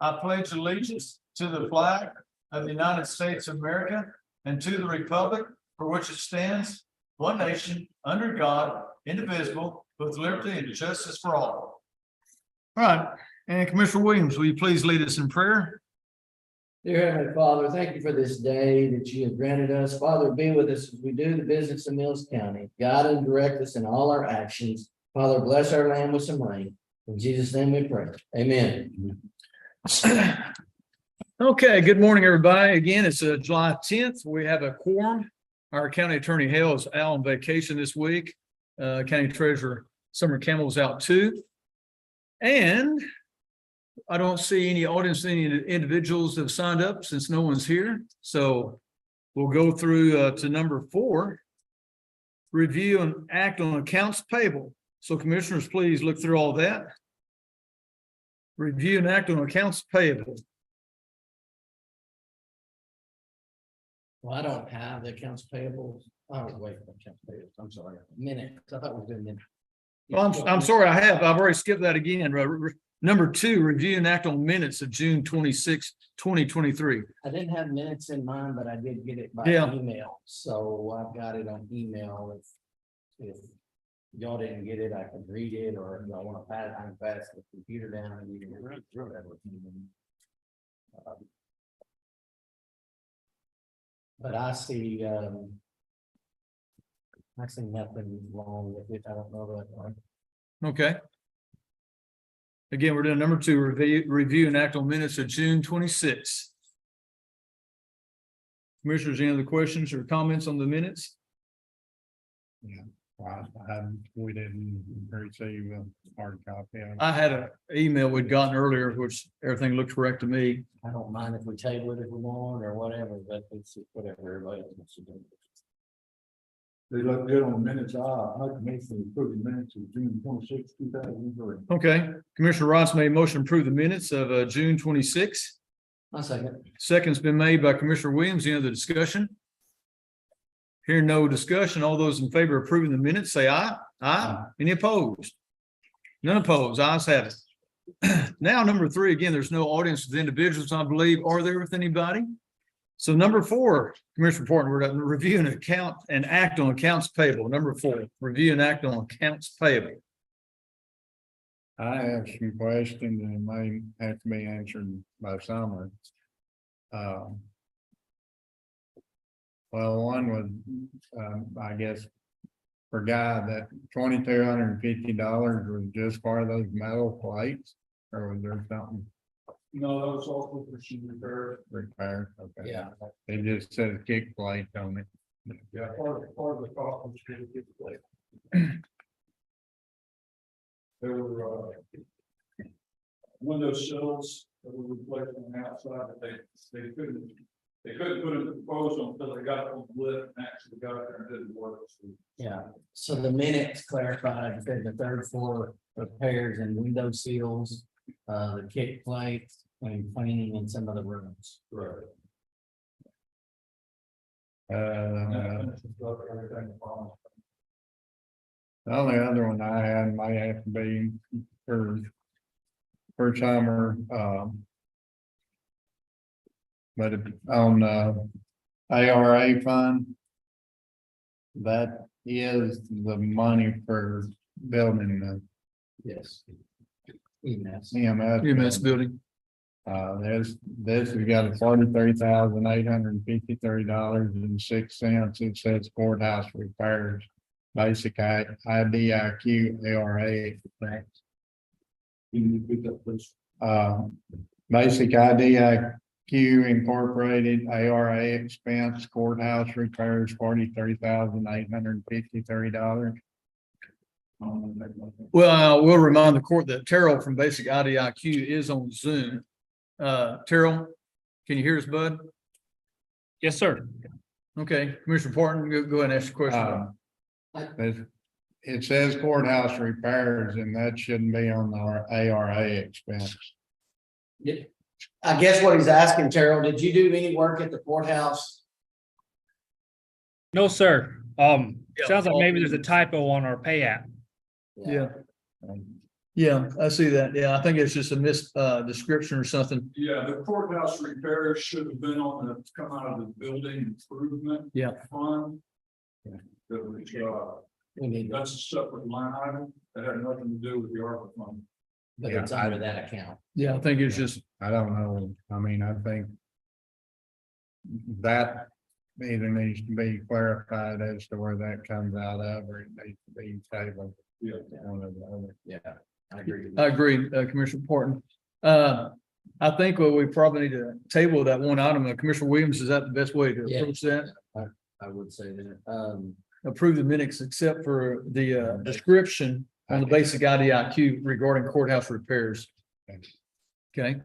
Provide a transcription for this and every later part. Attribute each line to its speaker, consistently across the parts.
Speaker 1: I pledge allegiance to the flag of the United States of America and to the republic for which it stands, one nation, under God, indivisible, with liberty and justice for all. All right, and Commissioner Williams, will you please lead us in prayer?
Speaker 2: Dear Heavenly Father, thank you for this day that you have granted us. Father, be with us as we do the business of Mills County. Guide and direct us in all our actions. Father, bless our land with some rain. In Jesus' name we pray. Amen.
Speaker 1: Okay, good morning, everybody. Again, it's July 10th. We have a quorum. Our county attorney Hale is out on vacation this week. County treasurer Summer Campbell is out too. And I don't see any audience, any individuals have signed up since no one's here. So we'll go through to number 4. Review and act on accounts payable. So commissioners, please look through all that. Review and act on accounts payable.
Speaker 2: Well, I don't have the accounts payable. Oh, wait, accounts payable. I'm sorry. Minutes. I thought we were doing minutes.
Speaker 1: Well, I'm sorry, I've already skipped that again. Number 2, review and act on minutes of June 26, 2023.
Speaker 2: I didn't have minutes in mind, but I did get it by
Speaker 1: Yeah.
Speaker 2: email. So I've got it on email. If y'all didn't get it, I can read it, or if y'all want to pass, I can pass the computer down and you can read through everything. But I see nothing wrong with it. I don't know that.
Speaker 1: Okay. Again, we're doing number 2, review and act on minutes of June 26. Commissioners, any other questions or comments on the minutes?
Speaker 3: We didn't receive a hard copy.
Speaker 1: I had an email we'd gotten earlier, which everything looked correct to me.
Speaker 2: I don't mind if we table it if we want or whatever, but it's whatever everybody wants to do.
Speaker 3: They look good on the minutes. I make a motion to approve the minutes of June 26, 2003.
Speaker 1: Okay, Commissioner Ross made a motion to approve the minutes of June 26.
Speaker 2: My second.
Speaker 1: Second's been made by Commissioner Williams. Any other discussion? Hearing no discussion, all those in favor of approving the minutes, say aye. Aye. Any opposed? None opposed. Ayes have it. Now, number 3, again, there's no audience with individuals, I believe. Are there with anybody? So number 4, Commissioner report, we're going to review an account and act on accounts payable. Number 4, review and act on accounts payable.
Speaker 3: I have some questions and may have to be answered by Summer. Well, one was, I guess, for Guy, that $2,250 was just for those metal plates, or was there something
Speaker 1: No, that was also for she repaired.
Speaker 3: repaired? Okay.
Speaker 2: Yeah.
Speaker 3: They just said kick plate on it.
Speaker 1: Yeah, part of the cost was to get the plate. There were window sills that were replaced on the outside, but they couldn't put a proposal until they got on the lift and actually got there and didn't work. So
Speaker 2: Yeah, so the minutes clarified that the 3rd floor repairs and window seals, the kick plates and cleaning in some of the rooms.
Speaker 1: right.
Speaker 3: The only other one I had might have to be for Summer, but on ARA fund, that is the money for building the
Speaker 2: Yes. EMS.
Speaker 1: EMS building.
Speaker 3: This has got a $43,853.06. It says courthouse repairs, basic IDIQ ARA expense.
Speaker 1: Can you repeat that, please?
Speaker 3: Basic IDIQ incorporated ARA expense, courthouse repairs, $43,853.
Speaker 1: Well, we'll remind the court that Terrell from Basic IDIQ is on Zoom. Terrell, can you hear us, bud?
Speaker 4: Yes, sir.
Speaker 1: Okay, Commissioner Parton, go ahead and ask your question.
Speaker 3: It says courthouse repairs, and that shouldn't be on our ARA expense.
Speaker 2: I guess what he's asking, Terrell, did you do any work at the courthouse?
Speaker 4: No, sir. Sounds like maybe there's a typo on our pay app.
Speaker 1: Yeah. Yeah, I see that. Yeah, I think it's just a description or something.
Speaker 5: Yeah, the courthouse repairs should have been on the, come out of the building improvement.
Speaker 1: Yeah.
Speaker 5: Fund. That was,
Speaker 2: We need,
Speaker 5: that's a separate line item that had nothing to do with the ARPA fund.
Speaker 2: but it's under that account.
Speaker 1: Yeah, I think it's just,
Speaker 3: I don't know, I mean, I think. That either needs to be clarified as to where that comes out of, or it needs to be tabled.
Speaker 5: Yeah.
Speaker 3: One or the other.
Speaker 2: Yeah, I agree.
Speaker 1: I agree, Commissioner Porton. I think what we probably need to table that one item, Commissioner Williams, is that the best way to
Speaker 2: Yeah.
Speaker 1: approach that?
Speaker 2: I would say that,
Speaker 1: Approve the minutes except for the description on the basic IDIQ regarding courthouse repairs. Okay.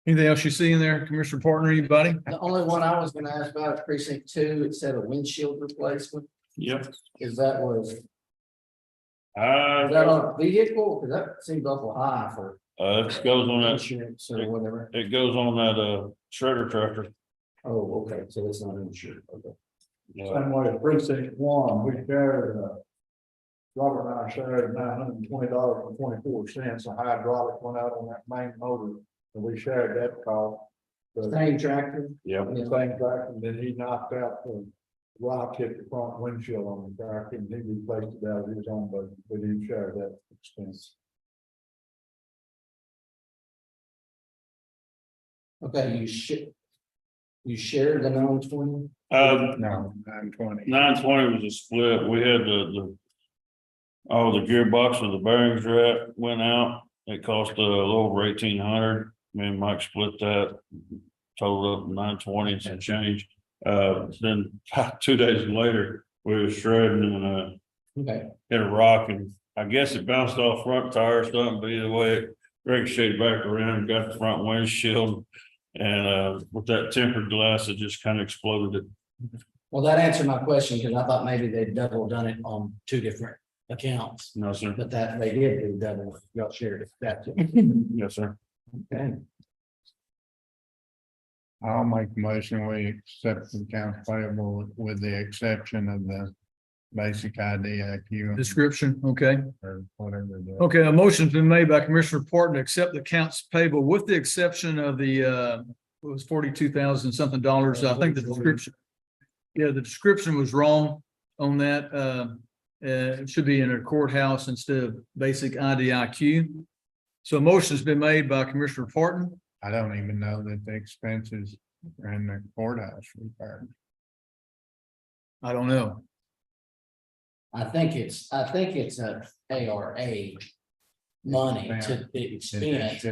Speaker 1: Anything else you see in there, Commissioner Porton, or anybody?
Speaker 2: the only one I was gonna ask about is precinct 2, it said a windshield replacement,
Speaker 4: Yep.
Speaker 2: is that on a vehicle? Cause that seems awful high for
Speaker 4: It goes on that,
Speaker 2: insurance or whatever.
Speaker 4: it goes on that, shredder tractor.
Speaker 2: Oh, okay, so it's not insured, okay.
Speaker 6: Same way as precinct 1, we shared, Robert and I shared $920.24, a hydraulic went out on that main motor, and we shared that cost. The
Speaker 2: Same tractor?
Speaker 4: Yep.
Speaker 6: same tractor, and then he knocked out the rock hit the front windshield on the tractor, and he replaced it out of his own, but we didn't share that expense.
Speaker 2: Okay, you shared the 920?
Speaker 3: No, 920.
Speaker 4: 920 was a split. We had all the gearbox with the bearings went out. It cost a little over 1,800. Me and Mike split that. Totaled up 920 and some change. Then 2 days later, we were shredding and
Speaker 2: Okay,
Speaker 4: hit a rock, and I guess it bounced off front tire or something, but either way, it ricocheted back around and got the front windshield. And with that tempered glass, it just kind of exploded it.
Speaker 2: well, that answered my question, because I thought maybe they'd double done it on 2 different accounts,
Speaker 4: No, sir.
Speaker 2: but that they did do double, y'all shared it, that's it.
Speaker 4: Yes, sir.
Speaker 2: Okay.
Speaker 3: I'll make the motion, we accept the accounts payable with the exception of the basic IDIQ.
Speaker 1: Description, okay.
Speaker 3: Or whatever.
Speaker 1: Okay, a motion's been made by Commissioner Porton to accept the accounts payable with the exception of the, it was 42,000 something dollars. I think the description. Yeah, the description was wrong on that. It should be in a courthouse instead of basic IDIQ. So a motion's been made by Commissioner Porton.
Speaker 3: I don't even know that the expenses are in the courthouse repair.
Speaker 1: I don't know.
Speaker 2: I think it's a ARA money to the expense,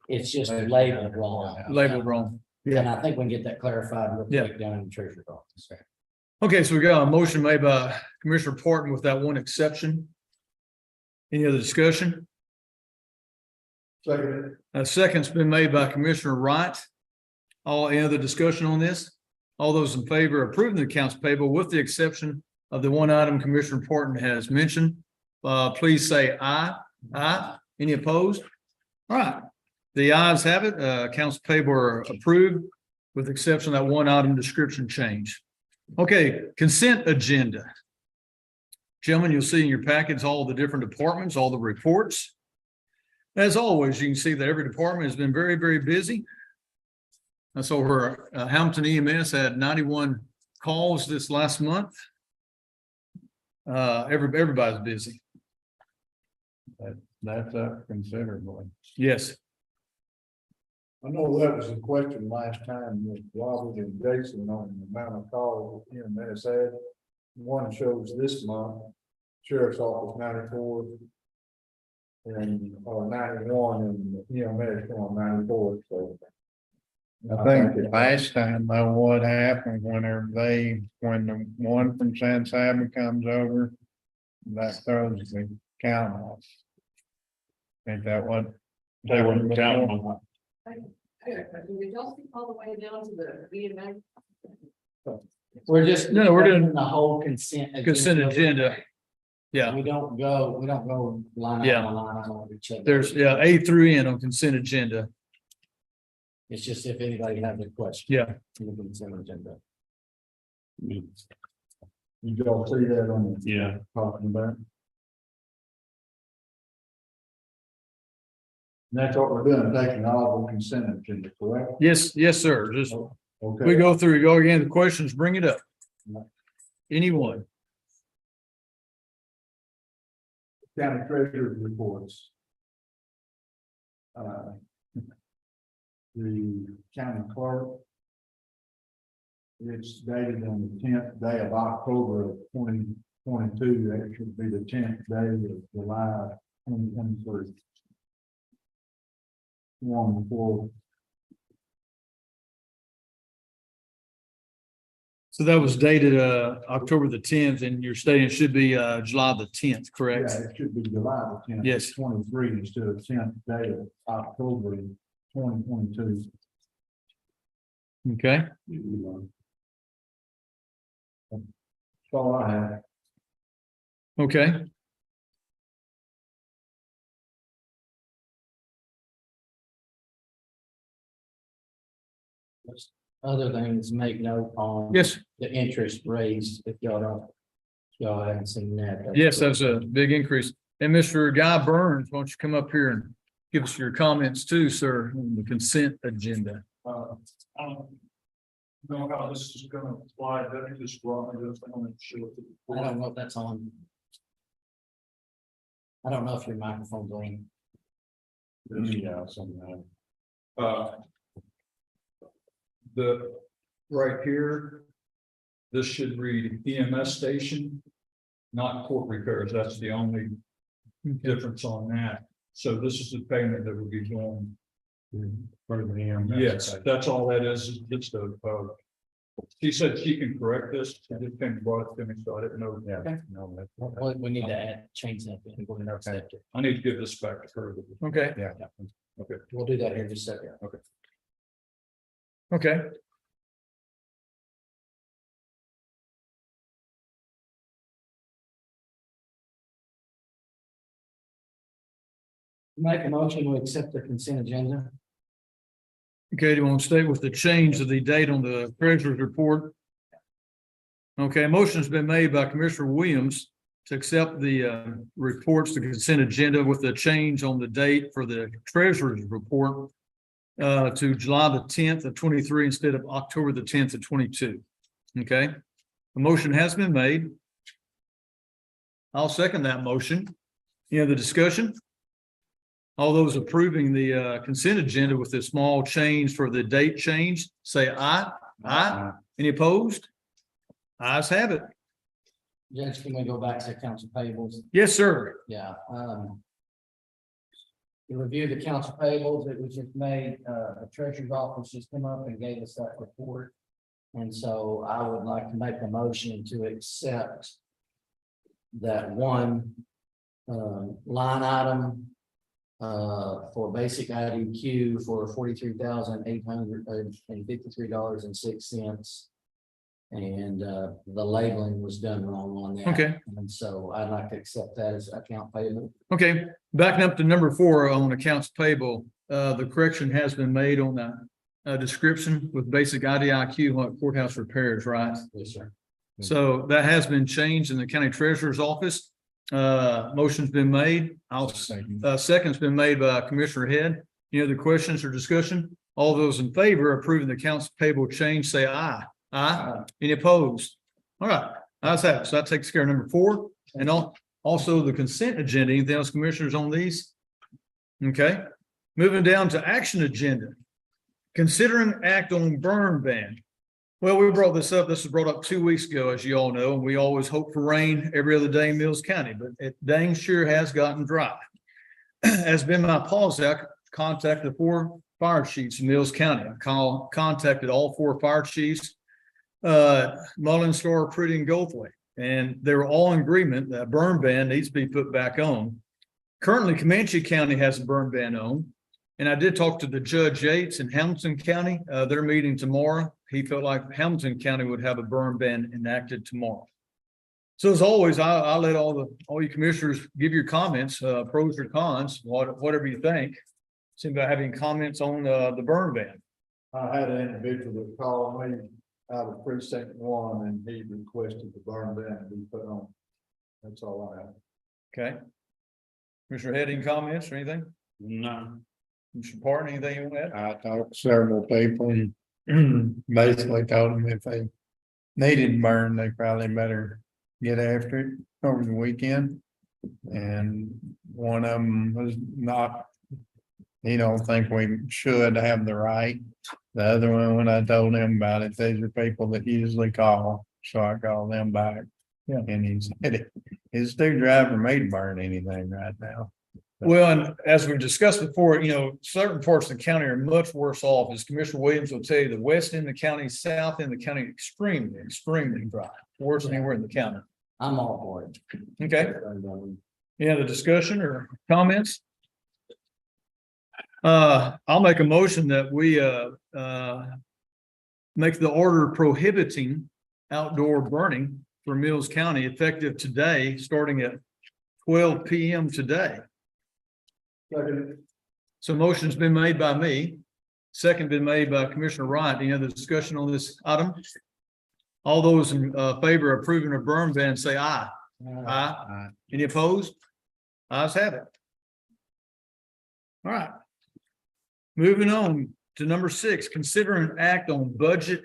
Speaker 2: it's just labeled wrong.
Speaker 1: Labeled wrong.
Speaker 2: And I think we can get that clarified real
Speaker 1: Yeah.
Speaker 2: quick down in the treasurer's office.
Speaker 1: Okay, so we got a motion made by Commissioner Porton with that one exception. Any other discussion?
Speaker 6: Second,
Speaker 1: A second's been made by Commissioner Wright. Any other discussion on this? All those in favor of approving the accounts payable with the exception of the one item Commissioner Porton has mentioned, please say aye. Aye. Any opposed? All right. The ayes have it. Accounts payable are approved with the exception of that one item description change. Okay, consent agenda. Gentlemen, you'll see in your packets all the different departments, all the reports. As always, you can see that every department has been very, very busy. And so we're Hamilton EMS had 91 calls this last month. Everybody's busy.
Speaker 3: That's up considerably.
Speaker 1: Yes.
Speaker 6: I know that was a question last time with Robert and Jason on the amount of calls EMS had. One shows this month, Sheriff's Office 94. And, or 91 and EMS on 94, so.
Speaker 3: I think last time though, what happened whenever when the one from San Saba comes over, that throws the count off. Ain't that what?
Speaker 4: They weren't counting on.
Speaker 7: Did y'all speak all the way down to the VMA?
Speaker 2: We're just.
Speaker 1: No, we're doing
Speaker 2: the whole consent.
Speaker 1: Consent agenda. Yeah,
Speaker 2: We don't go line
Speaker 1: Yeah.
Speaker 2: item, line item on each other.
Speaker 1: there's, A through N on consent agenda.
Speaker 2: It's just if anybody has a question.
Speaker 1: Yeah.
Speaker 2: The consent agenda.
Speaker 6: Did y'all see that on the
Speaker 4: Yeah.
Speaker 6: talking about? that's what we're doing, taking all the consent agenda, correct?
Speaker 1: Yes, yes, sir. Just,
Speaker 6: Okay.
Speaker 1: we go through, go again, the questions, bring it up. Anyone?
Speaker 6: County treasurer's reports. The county clerk. It's dated on the 10th day of October of 2022. That should be the 10th day of July 2023. One before.
Speaker 1: So that was dated October the 10th, and you're stating it should be July the 10th, correct?
Speaker 6: Yeah, it should be July the 10th.
Speaker 1: Yes.
Speaker 6: 23 instead of 10th day of October 2022.
Speaker 1: Okay,
Speaker 6: That's all I have.
Speaker 1: okay.
Speaker 2: Other things, make note on.
Speaker 1: Yes,
Speaker 2: The interest raised, if y'all don't, y'all haven't seen that.
Speaker 1: yes, that's a big increase. And Mr. Guy Burns, why don't you come up here and give us your comments too, sir, on the consent agenda?
Speaker 5: I don't know how this is gonna apply, that just brought me this, I'm gonna show it.
Speaker 2: I don't know if that's on. I don't know if your microphone's on.
Speaker 6: Yeah, somehow.
Speaker 5: The, right here, this should read EMS station, not court repairs, that's the only difference on that. So this is the payment that would be going.
Speaker 6: For the EMS.
Speaker 5: Yes, that's all that is just a, she said she can correct this, I just came brought it to me, so I didn't know.
Speaker 6: Yeah.
Speaker 2: Okay.
Speaker 6: No, that's.
Speaker 2: We need to add, change that. We're gonna accept it.
Speaker 5: I need to give this back to her.
Speaker 1: Okay,
Speaker 6: Yeah.
Speaker 5: Okay.
Speaker 2: We'll do that here in just a second.
Speaker 1: okay.
Speaker 2: Make a motion to accept the consent agenda.
Speaker 1: Okay, do you want to stay with the change of the date on the treasurer's report? Okay, a motion's been made by Commissioner Williams to accept the reports, the consent agenda with the change on the date for the treasurer's report to July the 10th of 23 instead of October the 10th of 22. Okay, the motion has been made. I'll second that motion. Any other discussion? All those approving the consent agenda with the small change for the date change, say aye. Aye. Any opposed? Ayes have it.
Speaker 2: Judge, can we go back to council payables?
Speaker 1: Yes, sir.
Speaker 2: Yeah, you review the council payables, it was just made, the treasurer's office just came up and gave us that report. And so I would like to make a motion to accept that one, line item, for basic IDQ for $43,853.06. And the labeling was done wrong on that.
Speaker 1: Okay.
Speaker 2: And so I'd like to accept that as account payable.
Speaker 1: Okay, backing up to number 4 on accounts payable, the correction has been made on the description with basic IDIQ on courthouse repairs, right?
Speaker 2: Yes, sir.
Speaker 1: So that has been changed in the county treasurer's office. Motion's been made. Second's been made by Commissioner Head. Any other questions or discussion? All those in favor of approving the accounts payable change, say aye. Aye. Any opposed? All right, ayes have it. So that takes care of number 4 and also the consent agenda. Anything else, commissioners, on these? Okay, moving down to action agenda. Considering act on burn ban. Well, we brought this up. This was brought up 2 weeks ago, as you all know, and we always hope for rain every other day in Mills County, but it dang sure has gotten dry. Has been my policy, I contacted the 4 fire chiefs in Mills County. I contacted all 4 fire chiefs, Mullins, Star, Pretty, and Goldthwait, and they were all in agreement that burn ban needs to be put back on. Currently, Comanche County has a burn ban on, and I did talk to the Judge Yates in Hamilton County. They're meeting tomorrow. He felt like Hamilton County would have a burn ban enacted tomorrow. So as always, I'll let all you commissioners give your comments, pros or cons, whatever you think. Does anybody have any comments on the burn ban?
Speaker 6: I had an individual that called me out of precinct 1 and he requested the burn ban to be put on. That's all I have.
Speaker 1: Okay. Commissioner Head, any comments or anything?
Speaker 4: No,
Speaker 1: Mr. Parton, anything on that?
Speaker 3: I talked to several people and basically told them if they needed burn, they probably better get after it over the weekend. And one of them was not, he don't think we should have the right. The other one, when I told him about it, these are people that usually call, so I called them back.
Speaker 1: Yeah.
Speaker 3: And he said, it's too dry for me to burn anything right now.
Speaker 1: Well, and as we've discussed before, certain parts of the county are much worse off. As Commissioner Williams will tell you, the west end of the county, south end of the county, extremely dry, worse than anywhere in the county.
Speaker 2: I'm all for it.
Speaker 1: Okay, any other discussion or comments? I'll make a motion that we make the order prohibiting outdoor burning for Mills County effective today, starting at 12 p.m. today. So motion's been made by me, second been made by Commissioner Wright. Any other discussion on this item? All those in favor of approving a burn ban, say aye. Aye. Any opposed? Ayes have it. All right. Moving on to number 6, consider an act on budget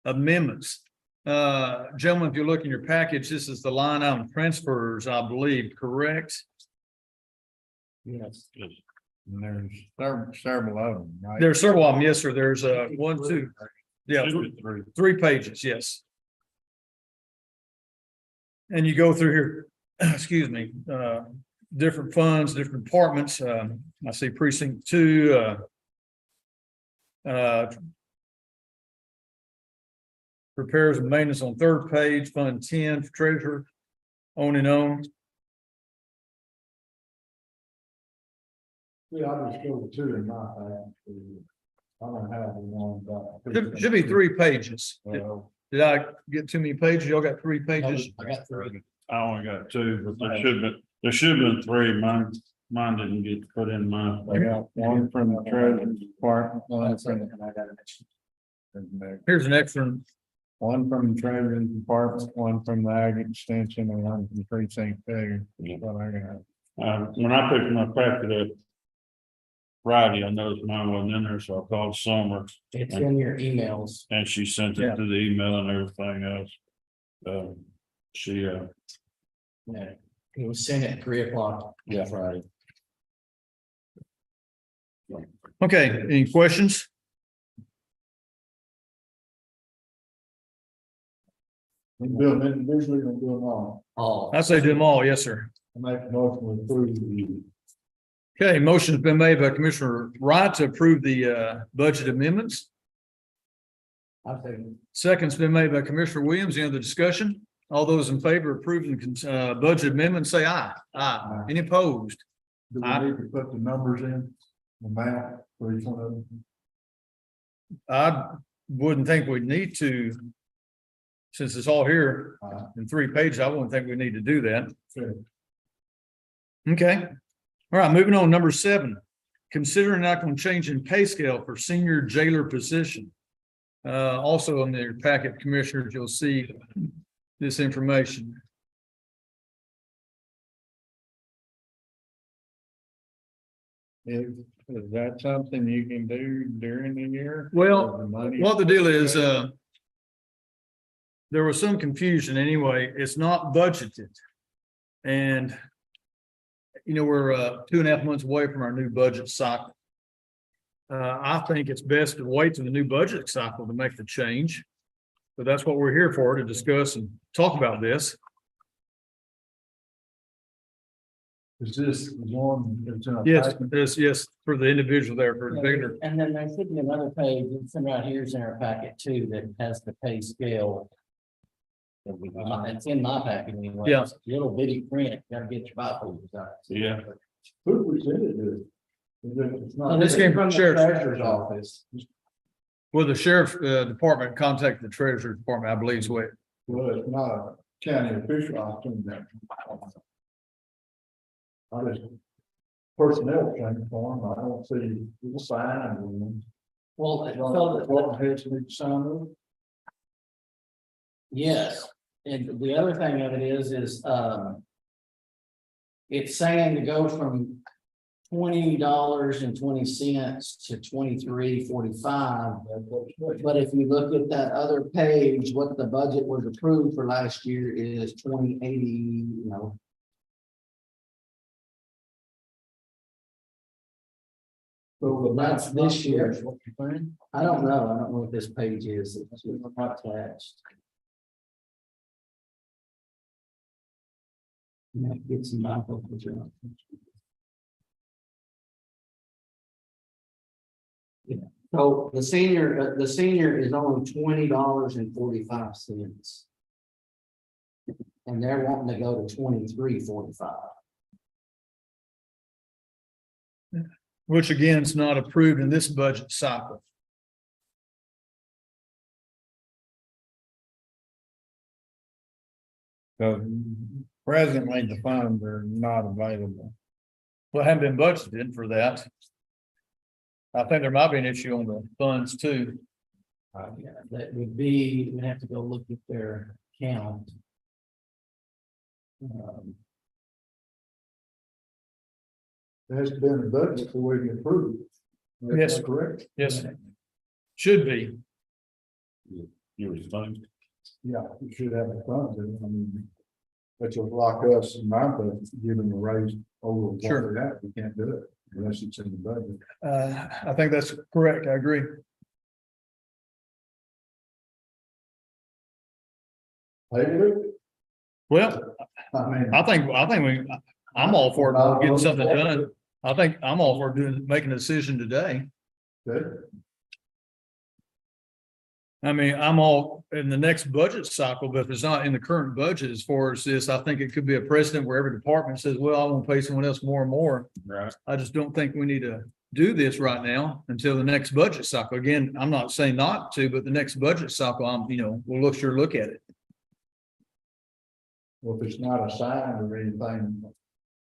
Speaker 1: amendments. Gentlemen, if you look in your package, this is the line item transfers, I believe, correct?
Speaker 2: Yes.
Speaker 3: And there's several of them, right?
Speaker 1: There are several of them. Yes, sir. There's 1, 2, yeah,
Speaker 4: Should be 3.
Speaker 1: 3 pages. Yes. And you go through here, excuse me, different funds, different departments. I see precinct 2, repairs and maintenance on 3rd page, fund 10 for treasurer, on and on.
Speaker 6: Yeah, I just go with 2 in my thing. I don't have the one about.
Speaker 1: Should be 3 pages.
Speaker 6: Well,
Speaker 1: Did I get too many pages? Y'all got 3 pages?
Speaker 2: I got 3.
Speaker 4: I only got 2, but there should have been 3. Mine didn't get put in mine.
Speaker 3: I got one from the treasurer's department, one from
Speaker 1: Here's an extra.
Speaker 3: one from the treasurer's department, one from the ag extension, and one from precinct 2. That's what I got.
Speaker 4: When I picked my packet up Friday, I noticed mine wasn't in there, so I called Summer
Speaker 2: It's in your emails.
Speaker 4: and she sent
Speaker 1: Yeah.
Speaker 4: it to the email and everything else.
Speaker 2: Yeah. It was sent at 3:00.
Speaker 4: Yeah.
Speaker 2: Friday.
Speaker 1: Okay, any questions?
Speaker 6: We do them individually, we do them all.
Speaker 2: All.
Speaker 1: I say do them all. Yes, sir.
Speaker 6: I make a motion to approve the.
Speaker 1: Okay, motion's been made by Commissioner Wright to approve the budget amendments.
Speaker 2: I think.
Speaker 1: Second's been made by Commissioner Williams. Any other discussion? All those in favor of approving budget amendments, say aye. Aye. Any opposed?
Speaker 6: Do we need to put the numbers in, amount for each one of them?
Speaker 1: I wouldn't think we'd need to. Since it's all here in 3 pages, I wouldn't think we need to do that.
Speaker 6: Sure.
Speaker 1: Okay. All right, moving on, number 7. Consider an act on change in pay scale for senior jailer position. Also in their packet, commissioners, you'll see this information.
Speaker 3: Is that something you can do during the year?
Speaker 1: Well,
Speaker 3: The money-
Speaker 1: what the deal is, there was some confusion anyway. It's not budgeted. And we're 2.5 months away from our new budget cycle. I think it's best to wait to the new budget cycle to make the change. But that's what we're here for, to discuss and talk about this.
Speaker 6: Is this the one that's in a
Speaker 1: Yes,
Speaker 6: packet?
Speaker 1: yes, for the individual there, for the bigger.
Speaker 2: And then there should be another page, it's in right here's in our packet too, that has the pay scale. It's in my packet anyway.
Speaker 1: Yeah.
Speaker 2: It's a little bitty print, gotta get your bifolders out.
Speaker 4: Yeah.
Speaker 6: Who presented this? It's not.
Speaker 1: Oh, this came from
Speaker 2: the
Speaker 1: Sheriff's-
Speaker 2: Treasurer's office.
Speaker 1: Well, the sheriff's department contacted the treasurer's department, I believe is what.
Speaker 6: Well, it's not a county official, I assume that. I just. Personnel change form, I don't see the sign.
Speaker 2: Well,
Speaker 6: Department heads need to sign those.
Speaker 2: yes, and the other thing of it is, it's saying to go from $20.20 to $23.45. But if you look at that other page, what the budget was approved for last year is 2080, no. So that's this year. I don't know what this page is. It's not attached. It's my picture. Yeah, so the senior is only $20.45. And they're wanting to go to $23.45.
Speaker 1: Which again is not approved in this budget cycle.
Speaker 3: So presently, the funds are not available.
Speaker 1: Well, haven't been budgeted for that. I think there might be an issue on the funds too.
Speaker 2: Yeah, that would be, we'd have to go look at their count.
Speaker 6: It has been a budget before we can approve it. That's
Speaker 1: Yes.
Speaker 6: correct.
Speaker 1: Yes, should be.
Speaker 4: You was fine.
Speaker 6: Yeah, you should have the funds, I mean. But you'll block us in my budget, giving a raise over what
Speaker 1: Sure.
Speaker 6: that, we can't do it unless it's in the budget.
Speaker 1: I think that's correct. I agree. Well,
Speaker 6: I mean.
Speaker 1: I'm all for getting something done. I think I'm all for making a decision today.
Speaker 6: Good.
Speaker 1: I mean, I'm all in the next budget cycle, but if it's not in the current budget as far as this, I think it could be a precedent where every department says, well, I want to pay someone else more and more.
Speaker 4: Right.
Speaker 1: I just don't think we need to do this right now until the next budget cycle. Again, I'm not saying not to, but the next budget cycle, we'll look at it.
Speaker 6: Well, if it's not a sign or anything.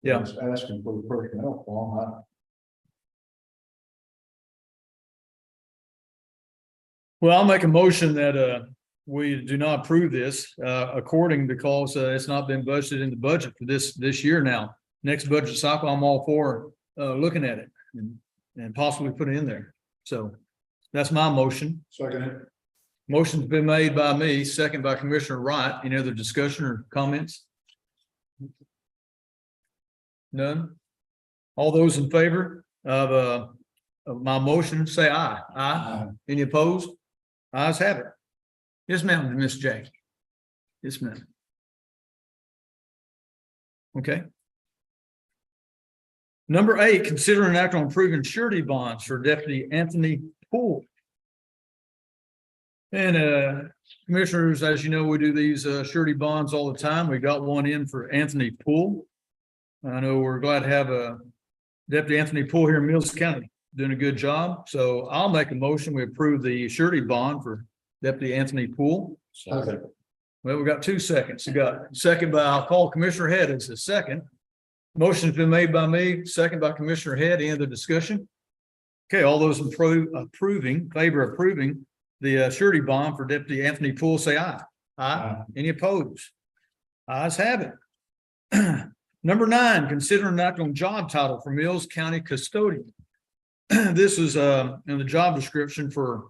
Speaker 1: Yeah.
Speaker 6: It's asking for the personnel form,
Speaker 1: Well, I'll make a motion that we do not approve this according because it's not been budgeted in the budget for this year now. Next budget cycle, I'm all for looking at it and possibly put it in there. So that's my motion.
Speaker 6: second it.
Speaker 1: Motion's been made by me, second by Commissioner Wright. Any other discussion or comments? None? All those in favor of my motion, say aye. Aye. Any opposed? Ayes have it. Yes, ma'am, Miss Jackie. Yes, ma'am. Okay. Number 8, consider an act on approving surety bonds for Deputy Anthony Poole. And commissioners, as you know, we do these surety bonds all the time. We got one in for Anthony Poole. I know we're glad to have Deputy Anthony Poole here in Mills County doing a good job. So I'll make a motion. We approve the surety bond for Deputy Anthony Poole.
Speaker 2: Okay.
Speaker 1: Well, we got 2 seconds. We got second by, I'll call Commissioner Head as a second. Motion's been made by me, second by Commissioner Head. Any other discussion? Okay, all those in favor of approving the surety bond for Deputy Anthony Poole, say aye. Aye. Any opposed? Ayes have it. Number 9, consider an act on job title for Mills County Custodian. This is in the job description for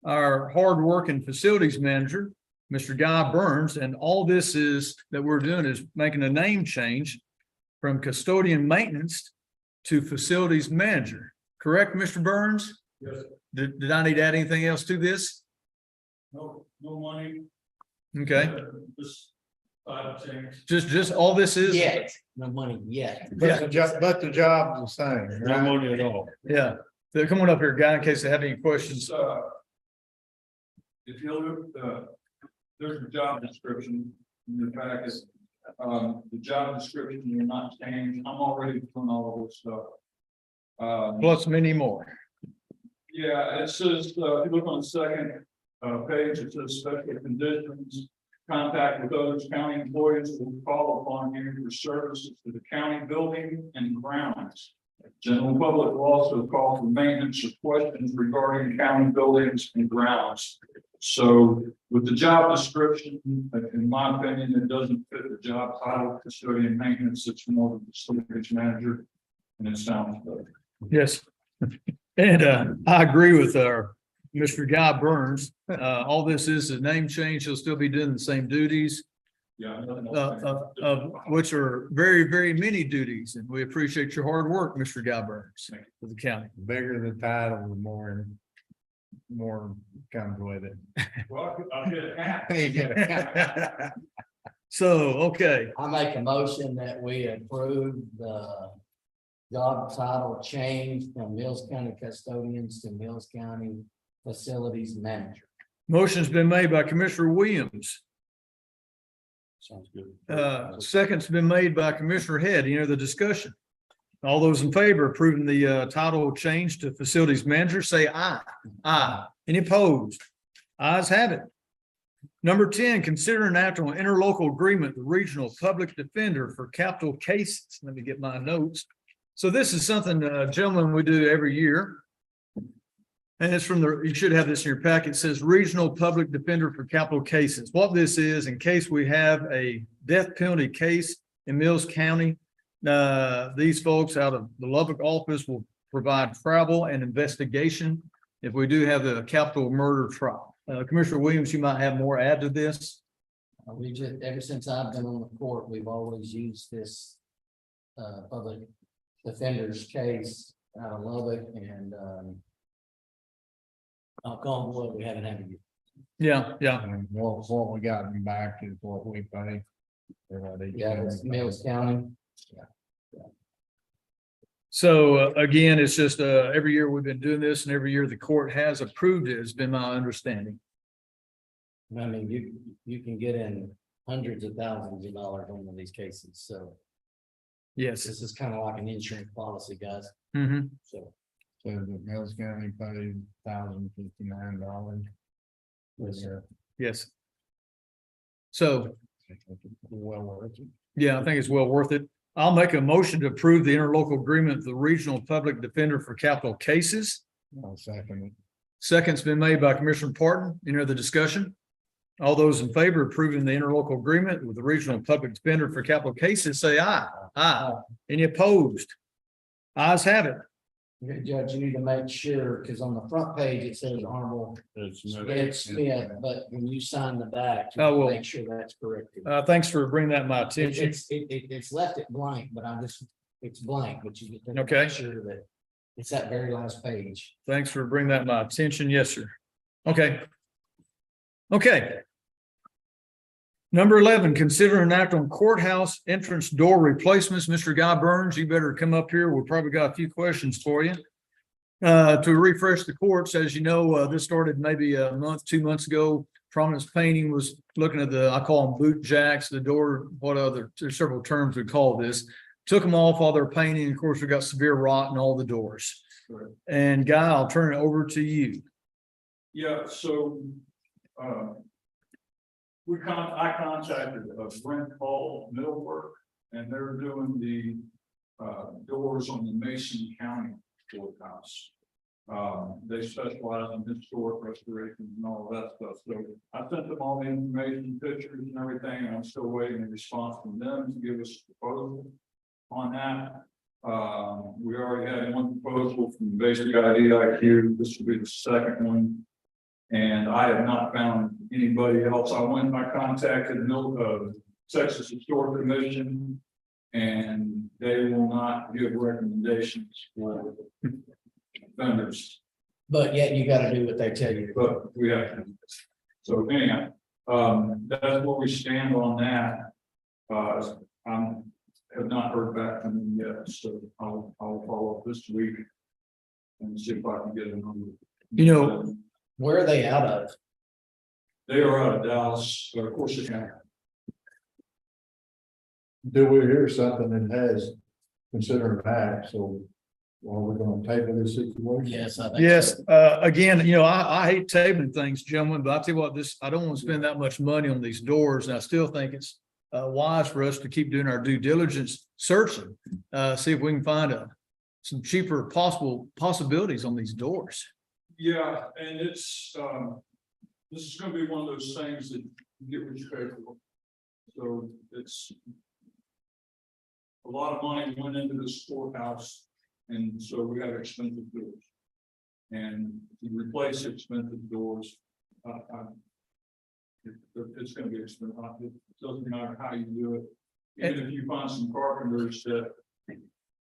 Speaker 1: our hardworking facilities manager, Mr. Guy Burns, and all this is that we're doing is making a name change from custodian maintenance to facilities manager. Correct, Mr. Burns?
Speaker 5: Yes.
Speaker 1: Did I need to add anything else to this?
Speaker 5: No money.
Speaker 1: Okay,
Speaker 5: Just things.
Speaker 1: just all this is.
Speaker 2: Yet, no money yet.
Speaker 3: But the job's the same,
Speaker 4: No
Speaker 3: right?
Speaker 4: money at all.
Speaker 1: Yeah, they're coming up here, Guy, in case they have any questions.
Speaker 5: If you look, there's a job description in the packet. The job description will not change. I'm already doing all of this stuff.
Speaker 1: Plus many more.
Speaker 5: Yeah, it says, if you look on the second page, it says special conditions. Contact with others county employees will call upon you for services to the county building and grounds. General public will also call for maintenance or questions regarding county buildings and grounds. So with the job description, in my opinion, it doesn't fit the job title, custodian maintenance. It's more of a facilities manager. and it sounds good.
Speaker 1: Yes. And I agree with Mr. Guy Burns. All this is a name change. He'll still be doing the same duties,
Speaker 5: Yeah.
Speaker 1: of which are very, very many duties. And we appreciate your hard work, Mr. Guy Burns, for the county.
Speaker 3: Bigger the title, the more comes with it.
Speaker 5: Well, I'll get half.
Speaker 1: So, okay,
Speaker 2: I make a motion that we approve the job title change from Mills County custodians to Mills County facilities manager.
Speaker 1: motion's been made by Commissioner Williams.
Speaker 4: Sounds good.
Speaker 1: Second's been made by Commissioner Head. Any other discussion? All those in favor of approving the title change to facilities manager, say aye. Aye. Any opposed? Ayes have it. Number 10, consider an act on interlocal agreement, the regional public defender for capital cases. Let me get my notes. So this is something, gentlemen, we do every year. And it's from you should have this in your packet. It says Regional Public Defender for Capital Cases. What this is, in case we have a death penalty case in Mills County, these folks out of the Lubbock office will provide travel and investigation if we do have a capital murder trial. Commissioner Williams, you might have more add to this.
Speaker 2: We just, ever since I've been on the court, we've always used this public defender's case out of Lubbock and Algonquin, what we haven't had to do.
Speaker 1: Yeah, yeah.
Speaker 3: And what we gotten back is what we pay.
Speaker 2: Yeah, it's Mills County.
Speaker 1: So again, it's just every year we've been doing this and every year the court has approved it, has been my understanding.
Speaker 2: I mean, you can get in hundreds of thousands of dollars on one of these cases, so
Speaker 1: Yes.
Speaker 2: this is kind of like an insurance policy, guys,
Speaker 1: Mhm.
Speaker 2: so.
Speaker 3: So the Mills County paid $1,059.
Speaker 1: Yes. So,
Speaker 3: Well worth it.
Speaker 1: yeah, I think it's well worth it. I'll make a motion to approve the interlocal agreement with the Regional Public Defender for capital cases.
Speaker 3: I'll second it.
Speaker 1: Second's been made by Commissioner Parton. Any other discussion? All those in favor of approving the interlocal agreement with the Regional Public Defender for capital cases, say aye. Aye. Any opposed? Ayes have it.
Speaker 2: Okay, Judge, you need to make sure, because on the front page, it says Honorable Ed Smith, but when you sign the back, you
Speaker 1: Oh,
Speaker 2: need to
Speaker 1: well.
Speaker 2: make sure that's corrected.
Speaker 1: Thanks for bringing that to my attention.
Speaker 2: It's left it blank, but it's blank, but you get to
Speaker 1: Okay.
Speaker 2: make sure that it's that very last page.
Speaker 1: Thanks for bringing that to my attention. Yes, sir. Okay. Okay. Number 11, consider an act on courthouse entrance door replacements. Mr. Guy Burns, you better come up here. We've probably got a few questions for you. To refresh the courts, as you know, this started maybe a month, 2 months ago. Prominence Painting was looking at I call them boot jacks, the door, there's several terms we call this. Took them off while they're painting. Of course, we got severe rot in all the doors.
Speaker 5: Correct.
Speaker 1: And Guy, I'll turn it over to you.
Speaker 5: Yeah, so, I contacted Brent Hall Millwork, and they're doing the, doors on the Mason County courthouse. They specialize in historic restoration and all of that stuff, so I sent them all the information, pictures and everything, and I'm still waiting a response from them to give us a proposal on that. We already had one proposal from Basic IDIQ, this will be the second one. And I have not found anybody else. I contacted Texas Historic Commission. And they will not give recommendations for vendors,
Speaker 2: But yet you gotta do what they tell you.
Speaker 5: but we have. to. So anyhow, that's where we stand on that. Have not heard back from them yet, so I'll follow up this week. And see if I can get a number.
Speaker 1: You know,
Speaker 2: Where are they out of?
Speaker 5: They are out of Dallas, of course, you can.
Speaker 6: Do we hear something that has considered back, so are we gonna table this situation?
Speaker 2: Yes, I think.
Speaker 1: yes,
Speaker 2: so.
Speaker 1: again, I hate tabling things, gentlemen, but I tell you what, I don't want to spend that much money on these doors. And I still think it's wise for us to keep doing our due diligence searching, see if we can find some cheaper possibilities on these doors.
Speaker 5: Yeah, and it's, this is gonna be one of those things that you get what you pay for. So it's. A lot of money went into this courthouse And so we have expensive doors. And to replace expensive doors, it's gonna be expensive. It doesn't matter how you do it. Even if you find some carpenters that,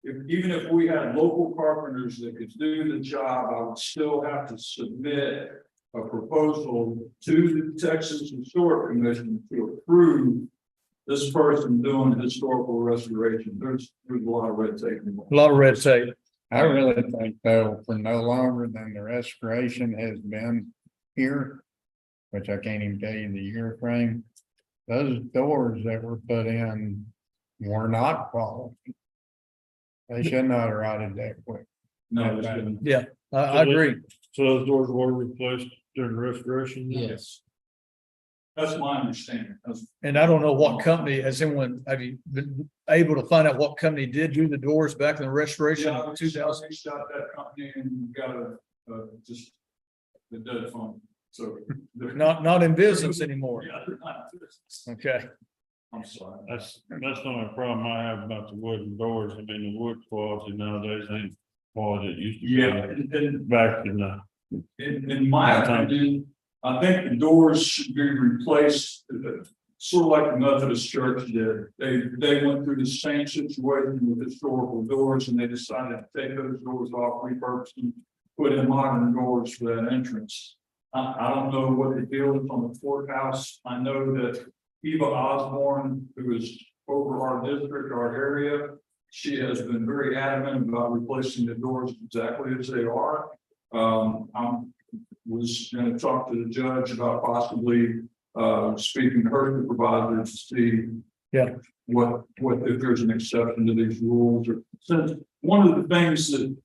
Speaker 5: even if we had local carpenters that could do the job, I would still have to submit a proposal to the Texas Historic Commission to approve this person doing historical restoration. There's a lot of red tape involved.
Speaker 1: A lot of red tape.
Speaker 3: I really think though, for no longer than the restoration has been here, which I can't even tell you the year frame, those doors that were put in were not quality. They should not have rotted that quick.
Speaker 5: No, it's been-
Speaker 1: Yeah, I agree.
Speaker 4: So those doors were replaced during restoration?
Speaker 2: Yes.
Speaker 5: that's my understanding.
Speaker 1: And I don't know what company, have you been able to find out what company did do the doors back in the restoration
Speaker 5: Yeah,
Speaker 1: of 2000?
Speaker 5: reached out that company and got just the dead phone, so. they're-
Speaker 1: Not in business anymore.
Speaker 5: Yeah, they're not in business.
Speaker 1: Okay,
Speaker 5: I'm sorry.
Speaker 4: That's the only problem I have about the wooden doors. I mean, the wood quality nowadays ain't quality it used to be.
Speaker 5: Yeah, and
Speaker 4: Back in the,
Speaker 5: in my opinion, I think the doors should be replaced, sort of like the Methodist Church did. They went through the same situation with historical doors and they decided to take those doors off, repurpose them, put in modern doors for that entrance. I don't know what the deal is on the courthouse. I know that Eva Osborne, who is over our district, our area, she has been very adamant about replacing the doors exactly as they are. Was gonna talk to the judge about possibly speaking to her supervisor to see.
Speaker 1: Yeah.
Speaker 5: What if there's an exception to these rules, or since one of the things that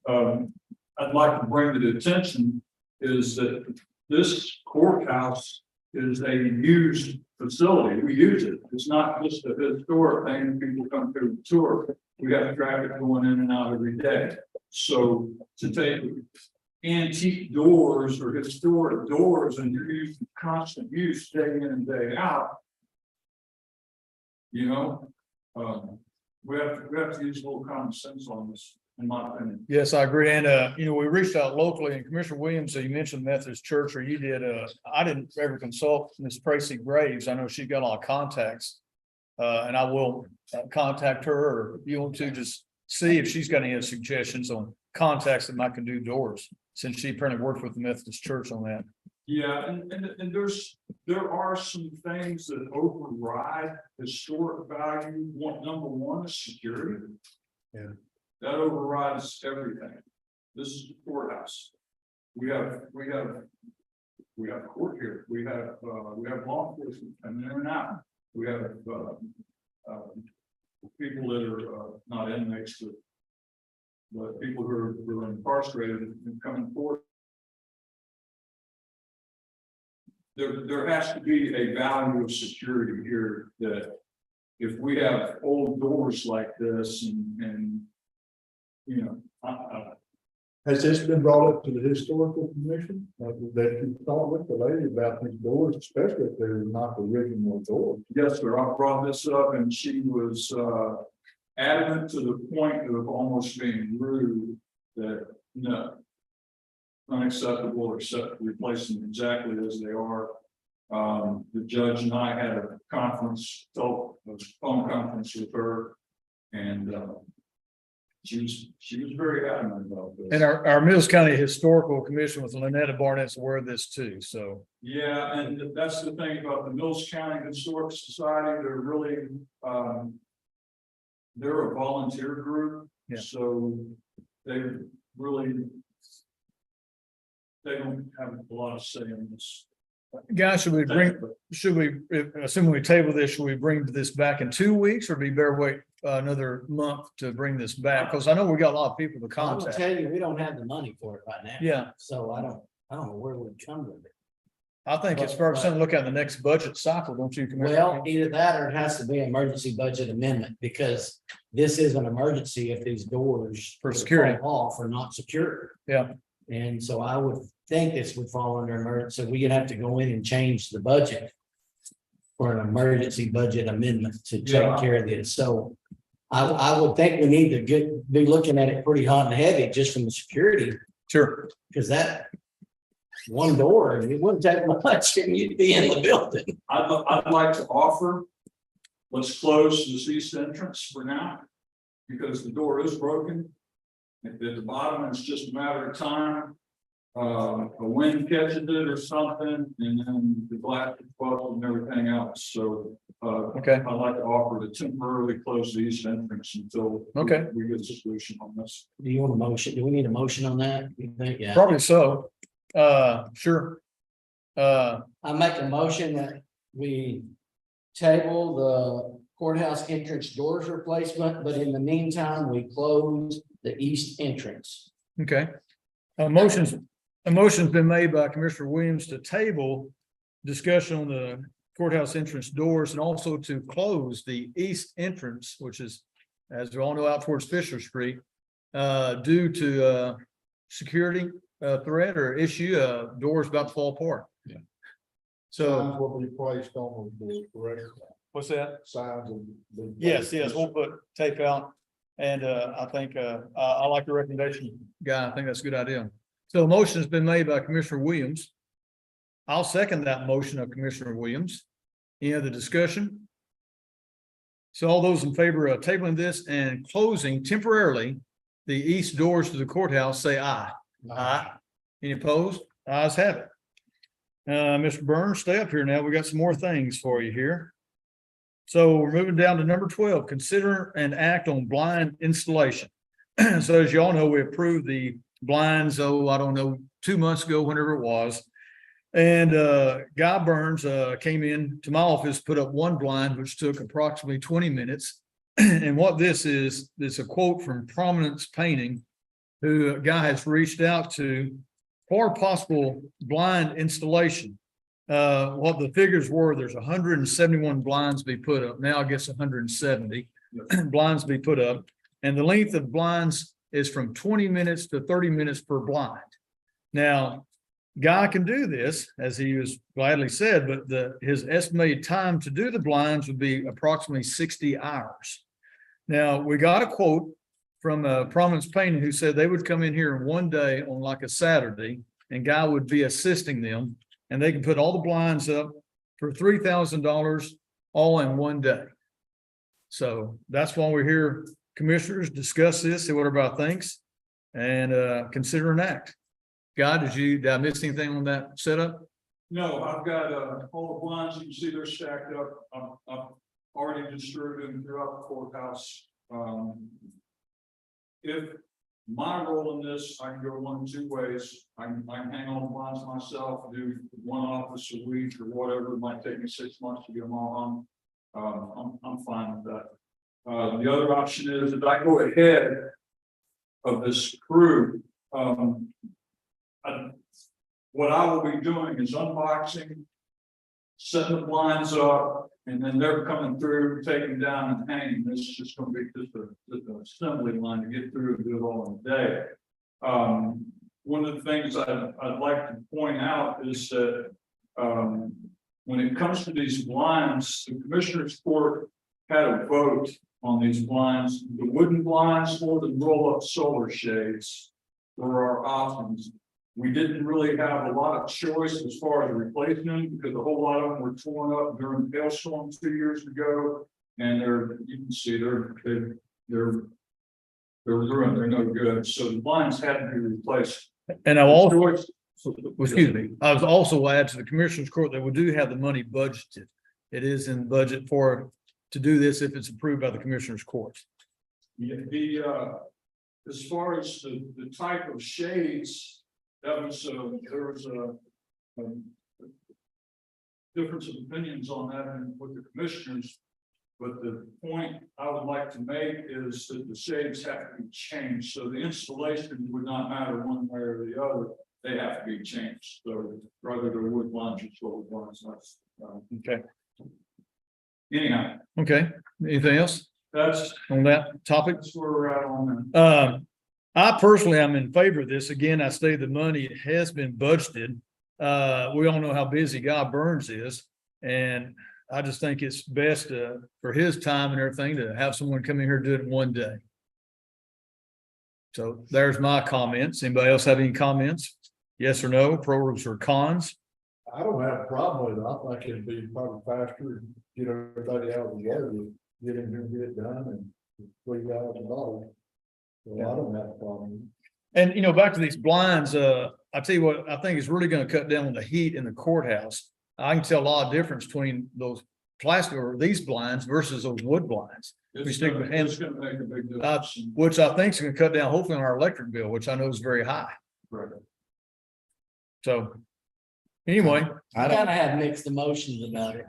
Speaker 5: I'd like to bring to the attention is that this courthouse is a used facility. We use it. It's not just a historic thing. People come to the tour. We have traffic going in and out every day. So to take antique doors or historic doors and you're using constant use day in and day out. You know, we have to use a little common sense on this, in my opinion.
Speaker 1: yes, I agree. And, we reached out locally and Commissioner Williams, you mentioned Methodist Church, or you did, I didn't ever consult Miss Tracy Graves. I know she's got a lot of contacts. And I will contact her, or if you want to just see if she's got any suggestions on contacts that might can do doors, since she apparently worked with the Methodist Church on that.
Speaker 5: Yeah, and there are some things that override historic value. Number one is security.
Speaker 3: Yeah.
Speaker 5: That overrides everything. This is the courthouse. We have court here. We have law enforcement coming in and out. We have people that are not inmates, but people who are incarcerated and coming forward. There has to be a value of security here, that if we have old doors like this and you know,
Speaker 6: Has this been brought up to the historical commission? That you thought with the lady about these doors, especially if they're not the original doors?
Speaker 5: yes, sir, I brought this up and she was adamant to the point of almost being rude that no. Unacceptable, except replace them exactly as they are. The judge and I had a conference, a phone conference with her, and she was very adamant about this.
Speaker 1: And our Mills County Historical Commission with Lynetta Barnett's aware of this too, so.
Speaker 5: Yeah, and that's the thing about the Mills County Historic Society, they're really, they're a volunteer group.
Speaker 1: Yeah.
Speaker 5: So they really. They don't have a lot of say in this.
Speaker 1: Guys, assuming we table this, should we bring this back in 2 weeks, or be better wait another month to bring this back? Because I know we got a lot of people to
Speaker 2: I will
Speaker 1: contact.
Speaker 2: tell you, we don't have the money for it right now.
Speaker 1: Yeah,
Speaker 2: So I don't know where we'd come with it.
Speaker 1: I think it's first something to look at the next budget cycle, don't you, Commissioner?
Speaker 2: Well, either that or it has to be an emergency budget amendment, because this is an emergency if these doors.
Speaker 1: For security.
Speaker 2: fall Off or not secure.
Speaker 1: Yeah.
Speaker 2: And so I would think this would fall under emergency. So we'd have to go in and change the budget. For an emergency budget amendment to
Speaker 5: Yeah.
Speaker 2: take care of this. So I would think we need to be looking at it pretty hot and heavy just from the security,
Speaker 1: Sure.
Speaker 2: because that one door, it wouldn't take much and you'd be in the building.
Speaker 5: I'd like to offer, let's close this east entrance for now, because the door is broken. At the bottom, it's just a matter of time. A wind catches it or something, and then the glass is busted and everything else, so.
Speaker 1: Okay.
Speaker 5: I'd like to offer to temporarily close the east entrance until.
Speaker 1: Okay.
Speaker 5: We get a solution on this.
Speaker 2: Do you want a motion? Do we need a motion on that? You think? Yeah.
Speaker 1: Probably so. Sure.
Speaker 2: I make a motion that we table the courthouse entrance doors replacement, but in the meantime, we close the east entrance.
Speaker 1: Okay. A motion's been made by Commissioner Williams to table discussion on the courthouse entrance doors and also to close the east entrance, which is, as we all know, out towards Fisher Street, due to security threat or issue, doors about to fall apart.
Speaker 5: Yeah.
Speaker 1: So
Speaker 6: Signs will be placed on the door, correct?
Speaker 1: what's that?
Speaker 6: Signs will be.
Speaker 1: Yes,
Speaker 6: placed.
Speaker 1: we'll put tape out. And I think I like the recommendation, Guy. I think that's a good idea. So a motion has been made by Commissioner Williams. I'll second that motion of Commissioner Williams. Any other discussion? So all those in favor of tabling this and closing temporarily the east doors to the courthouse, say aye. Aye. Any opposed? Ayes have it. Mr. Burns, stay up here now. We got some more things for you here. So we're moving down to number 12, consider and act on blind installation. So as you all know, we approved the blinds, I don't know, 2 months ago, whenever it was. And Guy Burns came in to my office, put up one blind, which took approximately 20 minutes. And what this is a quote from Prominence Painting, who Guy has reached out to for possible blind installation. What the figures were, there's 171 blinds be put up. Now I guess 170 blinds be put up. And the length of blinds is from 20 minutes to 30 minutes per blind. Now, Guy can do this, as he was gladly said, but his estimated time to do the blinds would be approximately 60 hours. Now, we got a quote from Prominence Painting who said they would come in here in one day on like a Saturday, and Guy would be assisting them, and they can put all the blinds up for $3,000 all in one day. So that's why we're here, commissioners, discuss this, see what everybody thinks, and consider an act. Guy, did I miss anything on that setup?
Speaker 5: No, I've got all the blinds, you can see they're stacked up. I've already distributed them throughout the courthouse. If my role in this, I can go one of two ways. I can hang on the blinds myself, do one office a week or whatever. It might take me 6 months to get them all on. I'm fine with that. The other option is that I go ahead of this crew. What I will be doing is unboxing, setting the blinds up, and then they're coming through, taking down and hanging. This is just going to be just an assembly line to get through and do it all in a day. One of the things I'd like to point out is that when it comes to these blinds, the Commissioners Court had a vote on these blinds. The wooden blinds or the roll-up solar shades were our options. We didn't really have a lot of choice as far as replacing them because a whole lot of them were torn up during the hailstorm 2 years ago. And you can see they're ruined, they're no good. So the blinds had to be replaced.
Speaker 1: And I also, excuse me, I was also add to the Commissioners Court that we do have the money budgeted. It is in budget to do this if it's approved by the Commissioners Court.
Speaker 5: As far as the type of shades, there was a difference of opinions on that and with the commissioners. But the point I would like to make is that the shades have to be changed. So the installation would not matter one way or the other. They have to be changed. So rather they're wood blinds or solar blinds.
Speaker 1: Okay.
Speaker 5: Anyhow.
Speaker 1: Okay. Anything else
Speaker 5: That's
Speaker 1: on that topic?
Speaker 5: where we're at on that.
Speaker 1: I personally am in favor of this. Again, I say the money has been budgeted. We all know how busy Guy Burns is. And I just think it's best for his time and everything to have someone come in here and do it in one day. So there's my comments. Anybody else have any comments? Yes or no, pros or cons?
Speaker 6: I don't have a problem with it. I think it'd be probably faster, get everybody out of the way, get in here and get it done and $3,000. So I don't have a problem.
Speaker 1: And you know, back to these blinds, I tell you what, I think it's really gonna cut down on the heat in the courthouse. I can tell a lot of difference between those plastic or these blinds versus those wood blinds.
Speaker 5: It's
Speaker 1: stick
Speaker 5: gonna,
Speaker 1: with hands-
Speaker 5: it's gonna make a big difference.
Speaker 1: Which I think is gonna cut down hopefully on our electric bill, which I know is very high.
Speaker 5: Right.
Speaker 1: So anyway,
Speaker 2: I kind of have mixed emotions about it.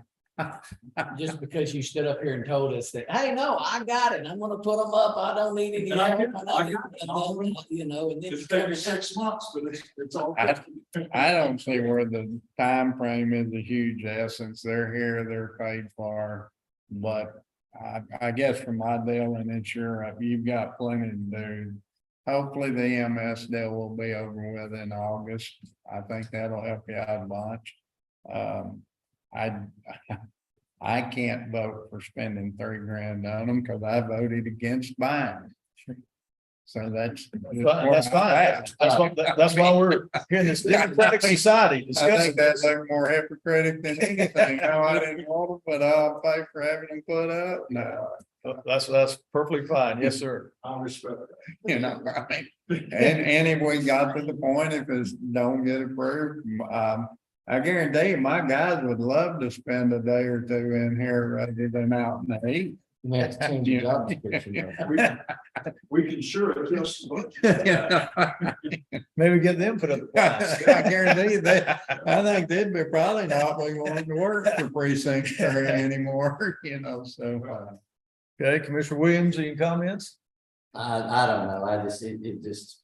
Speaker 2: Just because you stood up here and told us that, hey, no, I got it. I'm gonna put them up. I don't need any
Speaker 5: And I
Speaker 2: help.
Speaker 5: get-
Speaker 2: I
Speaker 5: I
Speaker 2: don't-
Speaker 5: get-
Speaker 2: and then, you know, and then.
Speaker 5: It's taking 6 months, but it's all.
Speaker 3: I don't see where the time frame is a huge essence. They're here, they're paid for. But I guess for my deal and insurance, you've got plenty to do. Hopefully the EMS deal will be over with in August. I think that'll help you out a bunch. I can't vote for spending $3,000 on them because I voted against buying. So that's.
Speaker 1: that's fine. That's why we're here in this democratic society
Speaker 3: I
Speaker 1: discussing
Speaker 3: think that's
Speaker 1: this.
Speaker 3: like more hypocritic than anything. No, I didn't want it, but I'll pay for having them put up. No,
Speaker 1: That's perfectly fine. Yes, sir.
Speaker 5: I respect
Speaker 3: you know, right? And if we got to the point, if it's don't get approved, I guarantee you, my guys would love to spend a day or two in here rather than out in the heat.
Speaker 2: You may have to change your job description. though.
Speaker 5: it. We can sure adjust. but-
Speaker 1: Maybe get them put up. the blinds.
Speaker 3: I guarantee you that, I think they'd be probably not be wanting to work for precinct 3 anymore, you know, so.
Speaker 1: Okay, Commissioner Williams, any comments?
Speaker 2: I don't know. I just, it just.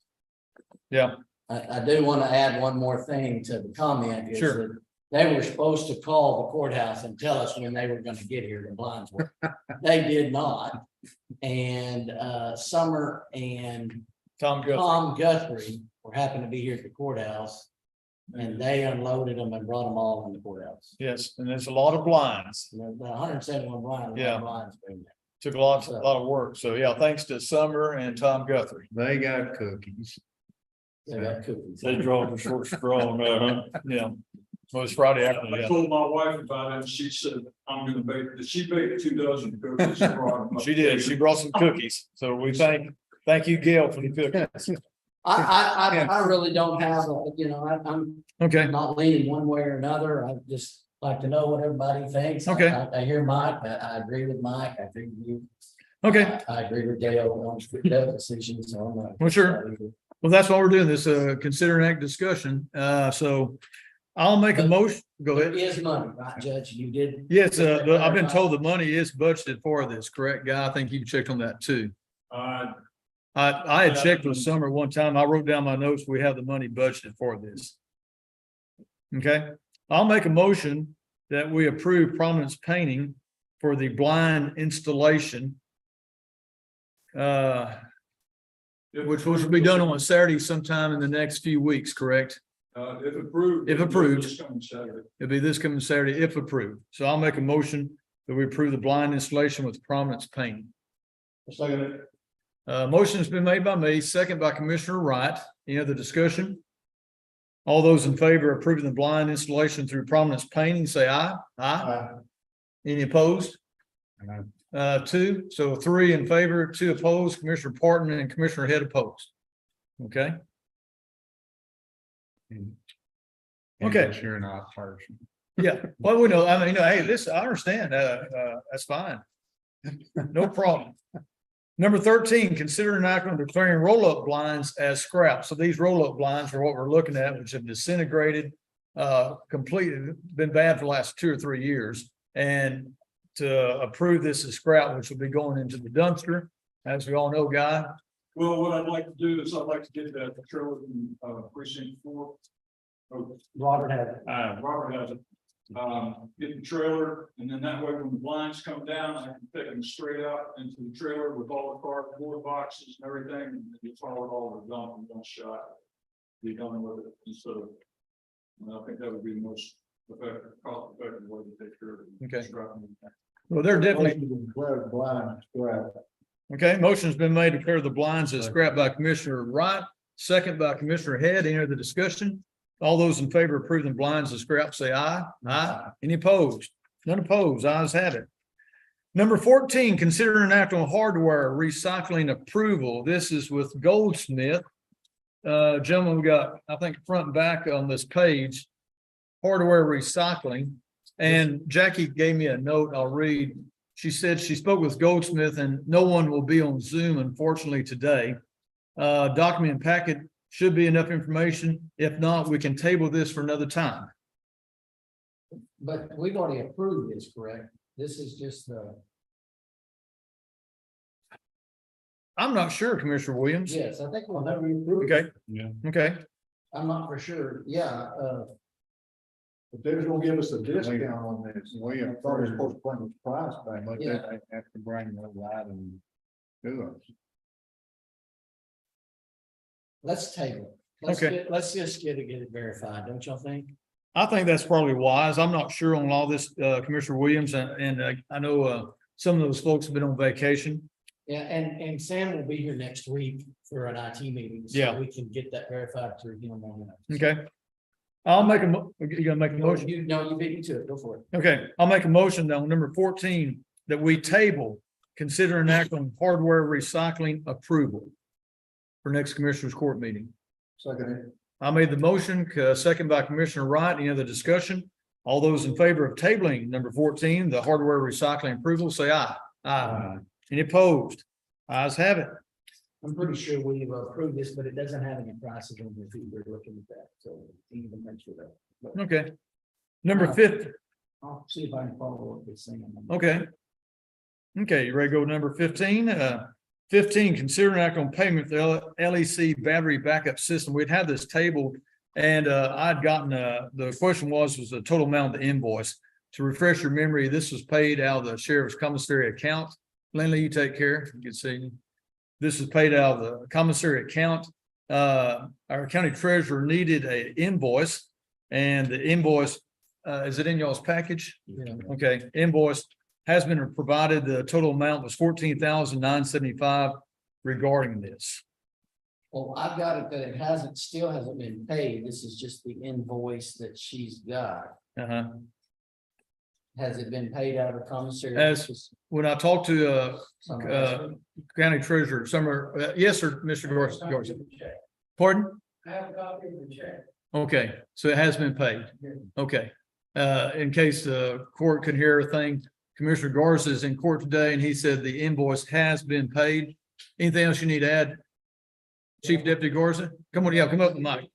Speaker 1: Yeah.
Speaker 2: I do want to add one more thing to the comment. Is
Speaker 1: Sure.
Speaker 2: that they were supposed to call the courthouse and tell us when they were gonna get here, the blinds were. They did not. And Summer and
Speaker 1: Tom Guthrie.
Speaker 2: Tom Guthrie were happened to be here at the courthouse. And they unloaded them and brought them all in the courthouse.
Speaker 1: Yes, and there's a lot of blinds.
Speaker 2: The 171 blinds.
Speaker 1: Yeah.
Speaker 2: Blinds were in there.
Speaker 1: Took a lot of work. So yeah, thanks to Summer and Tom Guthrie.
Speaker 3: They got cookies.
Speaker 2: They got cookies.
Speaker 4: They draw the short straw on that, huh?
Speaker 1: Yeah. Well, it's Friday afternoon.
Speaker 5: I
Speaker 1: Yeah.
Speaker 5: told my wife about it, and she said, I'm gonna bake, she baked 2 dozen cookies. and brought them up.
Speaker 1: She did. She brought some cookies. So we thank you, Gail, for the cookies.
Speaker 2: I really don't have, I'm
Speaker 1: Okay,
Speaker 2: not leaning one way or another. I just like to know what everybody thinks.
Speaker 1: Okay.
Speaker 2: I hear Mike, I agree with Mike. I agree with you.
Speaker 1: okay.
Speaker 2: I agree with Dale on the decision, so I'm not.
Speaker 1: Well, sure. Well, that's why we're doing this, consider and act discussion. So I'll make a motion. Go
Speaker 2: There
Speaker 1: ahead.
Speaker 2: is money, right, Judge? You did.
Speaker 1: Yes, I've been told the money is budgeted for this, correct, Guy? I think you checked on that too. I had checked with Summer one time. I wrote down my notes. We have the money budgeted for this. Okay, I'll make a motion that we approve Prominence Painting for the blind installation. Which will be done on a Saturday sometime in the next few weeks, correct?
Speaker 5: If approved.
Speaker 1: If approved.
Speaker 5: This coming Saturday.
Speaker 1: It'll be this coming Saturday if approved. So I'll make a motion that we approve the blind installation with Prominence Painting. Motion's been made by me, second by Commissioner Wright. Any other discussion? All those in favor of approving the blind installation through Prominence Painting, say aye. Aye. Any opposed? 2, so 3 in favor, 2 opposed, Commissioner Parton and Commissioner Head opposed. Okay, Okay.
Speaker 3: You're not a person.
Speaker 1: yeah, well, we know, I mean, hey, this, I understand, that's fine. No problem. Number 13, consider an act on declaring roll-up blinds as scrap. So these roll-up blinds are what we're looking at, which have disintegrated, completely, been bad for the last 2 or 3 years. And to approve this as scrap, which will be going into the dumpster, as we all know, Guy.
Speaker 5: Well, what I'd like to do is I'd like to get that trailer in precinct 4. Oh,
Speaker 2: Robert had it.
Speaker 5: Robert has it. Get the trailer, and then that way when the blinds come down, I can pick them straight out into the trailer with all the cardboard boxes and everything, and you follow it all the dump in one shot. Be done with it instead of, I think that would be the most Cost effective way to take care of it.
Speaker 1: Okay. Well, they're definitely,
Speaker 6: Blind, scrap.
Speaker 1: okay, motion's been made to declare the blinds as scrapped by Commissioner Wright, second by Commissioner Head. Any other discussion? All those in favor of approving the blinds as scrapped, say aye. Aye. Any opposed? None opposed. Ayes have it. Number 14, consider an act on hardware recycling approval. This is with Goldsmith. Gentlemen, we got, I think, front and back on this page, hardware recycling. And Jackie gave me a note I'll read. She said she spoke with Goldsmith and no one will be on Zoom, unfortunately, today. Document and packet should be enough information. If not, we can table this for another time.
Speaker 2: But we've already approved this, correct? This is just the,
Speaker 1: I'm not sure, Commissioner Williams.
Speaker 2: yes, I think we'll have approved.
Speaker 1: Okay,
Speaker 4: Yeah.
Speaker 1: okay.
Speaker 2: I'm not for sure. Yeah,
Speaker 6: But they're gonna give us a discount on this.
Speaker 3: We
Speaker 6: I thought it was supposed to bring the price back.
Speaker 3: But
Speaker 2: Yeah.
Speaker 3: they have to bring those items to us.
Speaker 2: let's table it.
Speaker 1: Okay.
Speaker 2: Let's just get it verified, don't y'all think?
Speaker 1: I think that's probably wise. I'm not sure on all this, Commissioner Williams, and I know some of those folks have been on vacation.
Speaker 2: Yeah, and Sam will be here next week for an IT meeting. So
Speaker 1: Yeah.
Speaker 2: we can get that verified through him on that.
Speaker 1: Okay. I'll make you gonna make a motion?
Speaker 2: You beat me to it, go for it.
Speaker 1: Okay, I'll make a motion on number 14 that we table, consider an act on hardware recycling approval for next Commissioners Court meeting.
Speaker 6: Second,
Speaker 1: I made the motion, second by Commissioner Wright. Any other discussion? All those in favor of tabling number 14, the hardware recycling approval, say aye. Aye. Any opposed? Ayes have it.
Speaker 2: I'm pretty sure we've approved this, but it doesn't have any prices on the feet. We're looking at that, so even make sure that. But
Speaker 1: Okay. Number 50,
Speaker 2: I'll see if I can follow up with Sam.
Speaker 1: okay. Okay, you ready to go to number 15? 15, consider an act on payment for the LEC battery backup system. We'd had this table and I'd gotten, the question was the total amount of the invoice. To refresh your memory, this was paid out of the sheriff's commissary account. Lindley, you take care. Good seeing you. This is paid out of the commissary account. Our county treasurer needed an invoice and the invoice, is it in y'all's package?
Speaker 2: Yeah.
Speaker 1: Okay, invoice has been provided. The total amount was $14,975 regarding this.
Speaker 2: Well, I've got it that it still hasn't been paid. This is just the invoice that she's got.
Speaker 1: Uh-huh.
Speaker 2: Has it been paid out of commissary?
Speaker 1: As- When I talked to
Speaker 2: Some-
Speaker 1: County Treasurer Summer, yes, sir, Mr. Garza. Pardon?
Speaker 2: I have a copy of the check.
Speaker 1: Okay, so it has been paid. Okay. In case the court could hear a thing, Commissioner Garza is in court today and he said the invoice has been paid. Anything else you need to add? Chief Deputy Garza, come on, yeah, come up with Mike.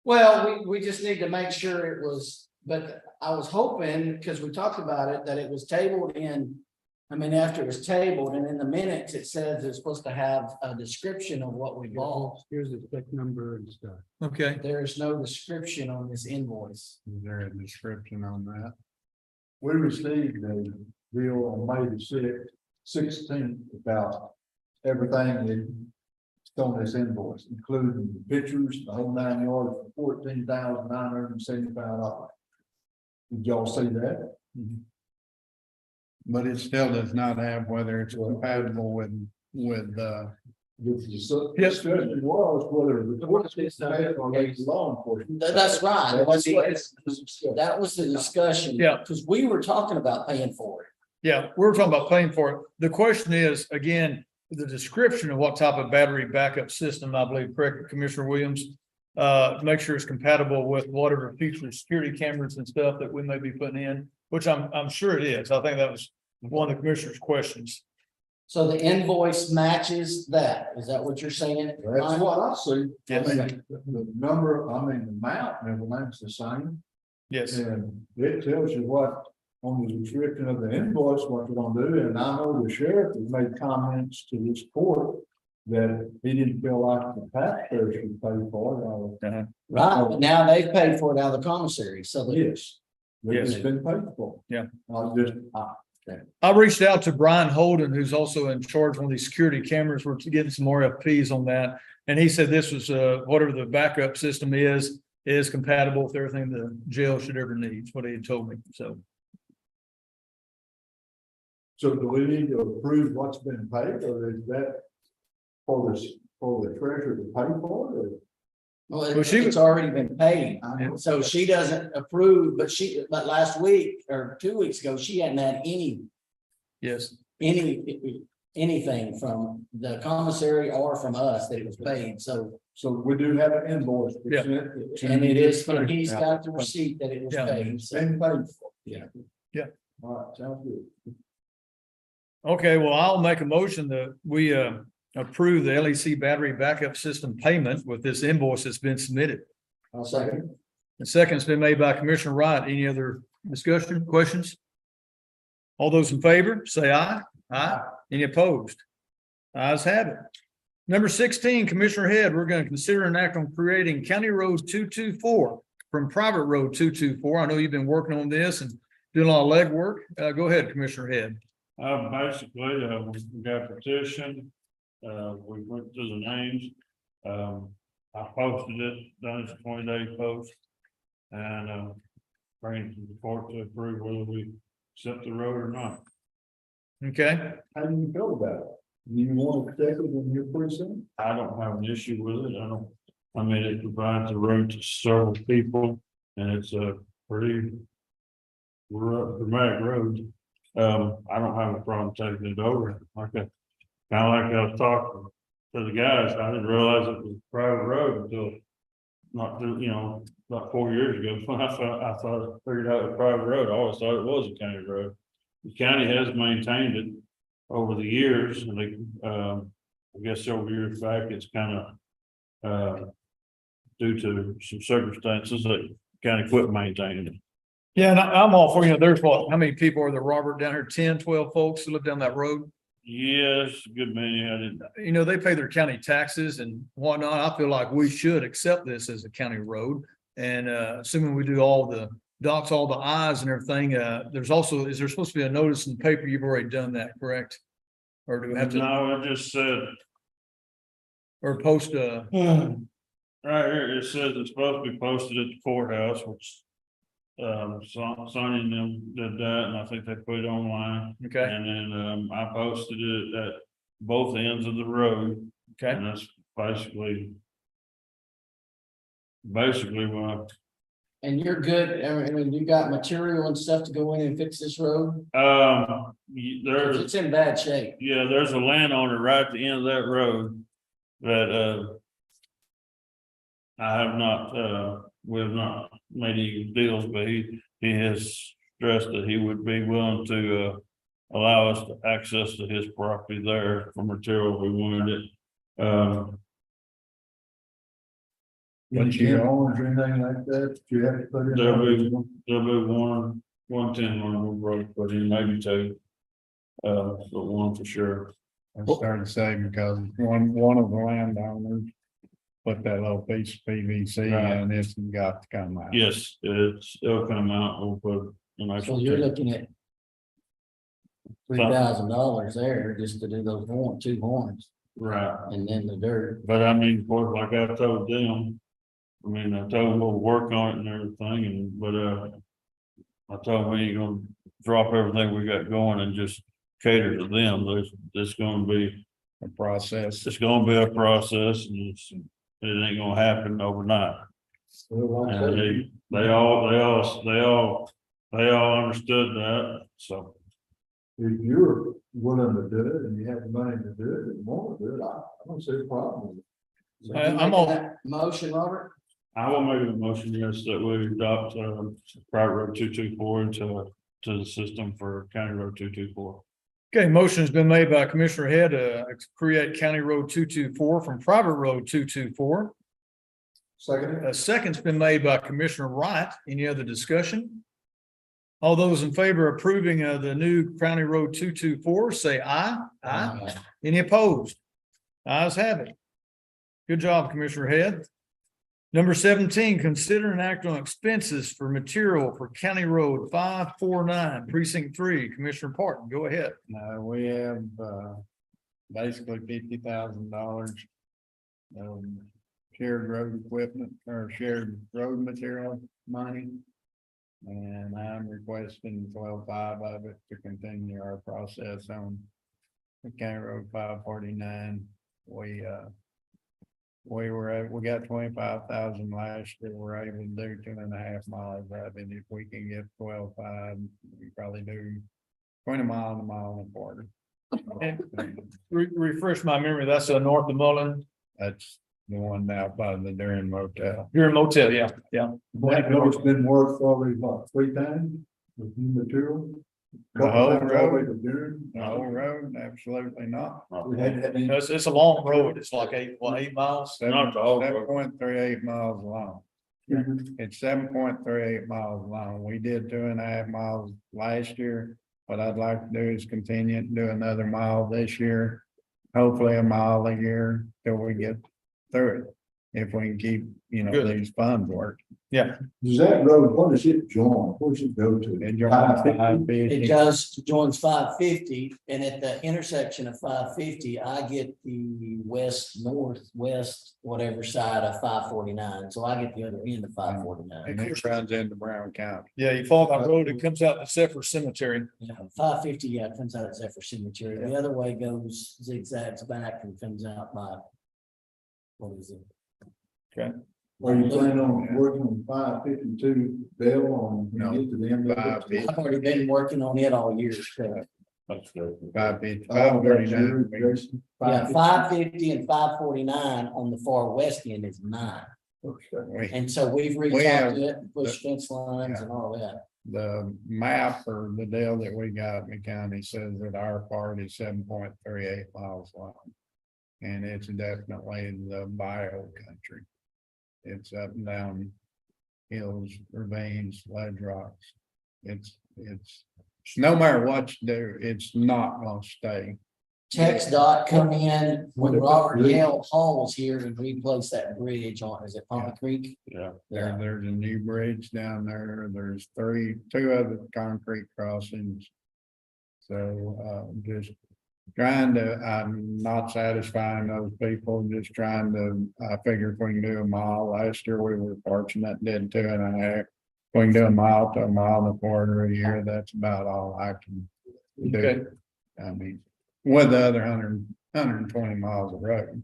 Speaker 2: Well, we just need to make sure it was, but I was hoping, because we talked about it, that it was tabled in. I mean, after it was tabled and in the minutes, it says it's supposed to have a description of what we bought.
Speaker 6: here's the spec number and stuff.
Speaker 1: Okay,
Speaker 2: There's no description on this invoice.
Speaker 3: Is there a description on that?
Speaker 6: We received a bill on May the 16th about everything that's on this invoice, including the pictures, the whole 9 yards for $14,975. Did y'all see that?
Speaker 3: But it still does not have whether it's compatible with,
Speaker 6: The
Speaker 1: Yes.
Speaker 6: discussion was whether the court's bad or law enforcement.
Speaker 2: That's right. That was the discussion.
Speaker 1: Yeah.
Speaker 2: Because we were talking about paying for it.
Speaker 1: yeah, we're talking about paying for it. The question is, again, the description of what type of battery backup system, I believe, correct, Commissioner Williams. Make sure it's compatible with whatever future security cameras and stuff that we may be putting in, which I'm sure it is. I think that was one of the commissioner's questions.
Speaker 2: So the invoice matches that. Is that what you're saying?
Speaker 6: That's what I see.
Speaker 1: Yes.
Speaker 6: The number, I mean, the amount and everything's the same.
Speaker 1: Yes,
Speaker 6: And it tells you what, on the description of the invoice, what you're gonna do, and I know the sheriff has made comments to this court. That he didn't feel like the taxpayer should pay for it,
Speaker 2: Right, but now they've paid for it out of the commissary, so the
Speaker 6: yes. It's
Speaker 1: Yes.
Speaker 6: been paid for.
Speaker 1: Yeah. I reached out to Brian Holden, who's also in charge of one of these security cameras. We're getting some more FPs on that. And he said this was whatever the backup system is, is compatible with everything the jail should ever need, is what he had told me, so.
Speaker 6: So do we need to approve what's been paid, or is that for the treasurer to pay for it?
Speaker 2: Well,
Speaker 1: Well, she
Speaker 2: it's already been paid, so she doesn't approve, but last week or 2 weeks ago, she hadn't had
Speaker 1: Yes,
Speaker 2: anything from the commissary or from us that it was paid, so.
Speaker 6: So we do have an invoice. we
Speaker 1: Yeah.
Speaker 6: sent to-
Speaker 2: And it is, he's got the receipt that it was
Speaker 1: Yeah.
Speaker 2: paid,
Speaker 6: It's
Speaker 2: so.
Speaker 6: been paid for.
Speaker 2: Yeah.
Speaker 1: Yeah.
Speaker 6: All right, sounds good.
Speaker 1: okay, well, I'll make a motion that we approve the LEC battery backup system payment with this invoice that's been submitted.
Speaker 6: I'll second.
Speaker 1: The second's been made by Commissioner Wright. Any other discussion, questions? All those in favor, say aye. Aye. Any opposed? Ayes have it. Number 16, Commissioner Head, we're going to consider an act on creating County Road 224 from Private Road 224. I know you've been working on this and doing a lot of legwork. Go ahead, Commissioner Head.
Speaker 4: Basically, we got a petition, we went through the names. I posted it, done a 20-day post. And, bring it to the court to approve whether we accept the road or not.
Speaker 1: Okay,
Speaker 6: How do you feel about it? Do you want to take it in your precinct?
Speaker 4: I don't have an issue with it, I mean, it provides a road to several people, and it's a pretty dramatic road. I don't have a problem taking it over, kind of like I was talking to the guys, I didn't realize it was a private road until about 4 years ago, when I figured out it was a private road, I always thought it was a county road. The county has maintained it over the years, and they, I guess several years back, it's kind of due to some circumstances that county quit maintaining it.
Speaker 1: yeah, and I'm all for, there's how many people are there, Robert, down here, 10, 12 folks who live down that road?
Speaker 4: Yes, good many, I didn't,
Speaker 1: They pay their county taxes and whatnot. I feel like we should accept this as a county road. And assuming we do all the dots, all the I's and everything, there's also, is there supposed to be a notice in the paper? You've already done that, correct? Or do we have to,
Speaker 4: no, it just said,
Speaker 1: or post
Speaker 4: right here, it says it's supposed to be posted at the courthouse, which Sonny and them did that, and I think they put it online.
Speaker 1: okay,
Speaker 4: And then, I posted it at both ends of the road,
Speaker 1: okay.
Speaker 4: and that's basically what,
Speaker 2: And you're good, I mean, you got material and stuff to go in and fix this road?
Speaker 4: there's,
Speaker 2: It's in bad shape.
Speaker 4: yeah, there's a landowner right at the end of that road that, I have not, we have not made any deals, but he has stressed that he would be willing to, allow us to access to his property there for material if we wanted it.
Speaker 6: But you own or anything like that, you have to put in.
Speaker 4: There'll be one 10 we broke, but in maybe two. But one for sure.
Speaker 3: I started to say because one of the landowners put that little piece of PVC in, it's got to come out.
Speaker 4: Yes, it'll come out, we'll put an
Speaker 2: So
Speaker 4: actual.
Speaker 2: you're looking at $3,000 there just to do those two horns
Speaker 4: Right,
Speaker 2: and then the dirt.
Speaker 4: but I mean, of course, like I told them. I mean, I told them we'll work on it and everything, but I told them we ain't gonna drop everything we got going and just cater to them. There's gonna be,
Speaker 3: A process.
Speaker 4: it's gonna be a process, and it ain't gonna happen overnight. And they all understood that, so.
Speaker 6: If you're willing to do it and you have the money to do it, and you want to do it, I don't see a problem with it.
Speaker 2: So
Speaker 1: I'm
Speaker 2: you making
Speaker 1: all-
Speaker 2: that motion, Robert?
Speaker 4: I will make a motion, yes, that we adopt, private road 224 to the system for County Road 224.
Speaker 1: Okay, motion's been made by Commissioner Head to create County Road 224 from Private Road 224.
Speaker 6: Second,
Speaker 1: A second's been made by Commissioner Wright. Any other discussion? All those in favor of approving the new County Road 224, say aye. Aye. Any opposed? Ayes have it. Good job, Commissioner Head. Number 17, consider an act on expenses for material for County Road 549, Precinct 3. Commissioner Parton, go ahead.
Speaker 3: Now, we have, basically $50,000. shared road equipment or shared road material money. And I'm requesting 12.5 of it to continue our process on the County Road 549. We got 25,000 last year. We're able to do 2.5 miles of it. If we can get 12.5, we probably do 20 miles, a mile and a quarter.
Speaker 1: Refresh my memory, that's north of Mullen,
Speaker 3: That's the one now by the Duran Motel.
Speaker 1: you're in motel, yeah, yeah.
Speaker 6: That road's been worked already, what, 3 times with new material?
Speaker 3: The whole
Speaker 6: Couple times already
Speaker 3: road,
Speaker 6: with Durham.
Speaker 3: the whole road, absolutely not.
Speaker 6: We had that many-
Speaker 1: It's a long road, it's like 8 miles.
Speaker 4: Not the whole road.
Speaker 3: 7.38 miles long. It's 7.38 miles long. We did 2.5 miles last year. What I'd like to do is continue and do another mile this year. Hopefully a mile a year till we get through it. If we can keep,
Speaker 1: Good.
Speaker 3: these funds working.
Speaker 1: Yeah,
Speaker 6: Does that road, what does it join? Where does it go to?
Speaker 3: And you're
Speaker 2: it does, joins 550, and at the intersection of 550, I get the west, northwest, whatever side of 549, so I get the other end of 549.
Speaker 3: And it runs into Brown County.
Speaker 1: yeah, you follow that road, it comes out to Sefer Cemetery.
Speaker 2: Yeah, 550, yeah, it comes out of Zephyr Cemetery. The other way goes zigzags back and comes out by, what is it?
Speaker 6: Are you planning on working on 552 Bell on,
Speaker 3: No,
Speaker 6: get to the end of it?
Speaker 3: 550.
Speaker 2: I've already been working on it all year, so.
Speaker 4: That's good.
Speaker 3: 550,
Speaker 6: Oh, that's
Speaker 3: 539.
Speaker 6: yours, Jason?
Speaker 2: Yeah, 550 and 549 on the far west end is mine.
Speaker 6: Okay.
Speaker 2: And so we've reached
Speaker 3: We
Speaker 2: out
Speaker 3: have
Speaker 2: to it, pushed fence lines and all that.
Speaker 3: The map or the deal that we got in the county says that our part is 7.38 miles long. And it's definitely the bio country. It's up and down hills, ravines, ledge rocks. It's no matter what you do, it's not gonna stay.
Speaker 2: Tex dot come in when Robert Hall was here and replaced that bridge on, is it Palm Creek?
Speaker 4: Yeah.
Speaker 3: There's a new bridge down there. There's two other concrete crossings. So, just trying to, I'm not satisfying those people, just trying to, I figure if we can do a mile, last year we were fortunate, did 2.5. We can do a mile to a mile and a quarter a year, that's about all I can
Speaker 1: Okay.
Speaker 3: do. I mean, with the other 120 miles of road,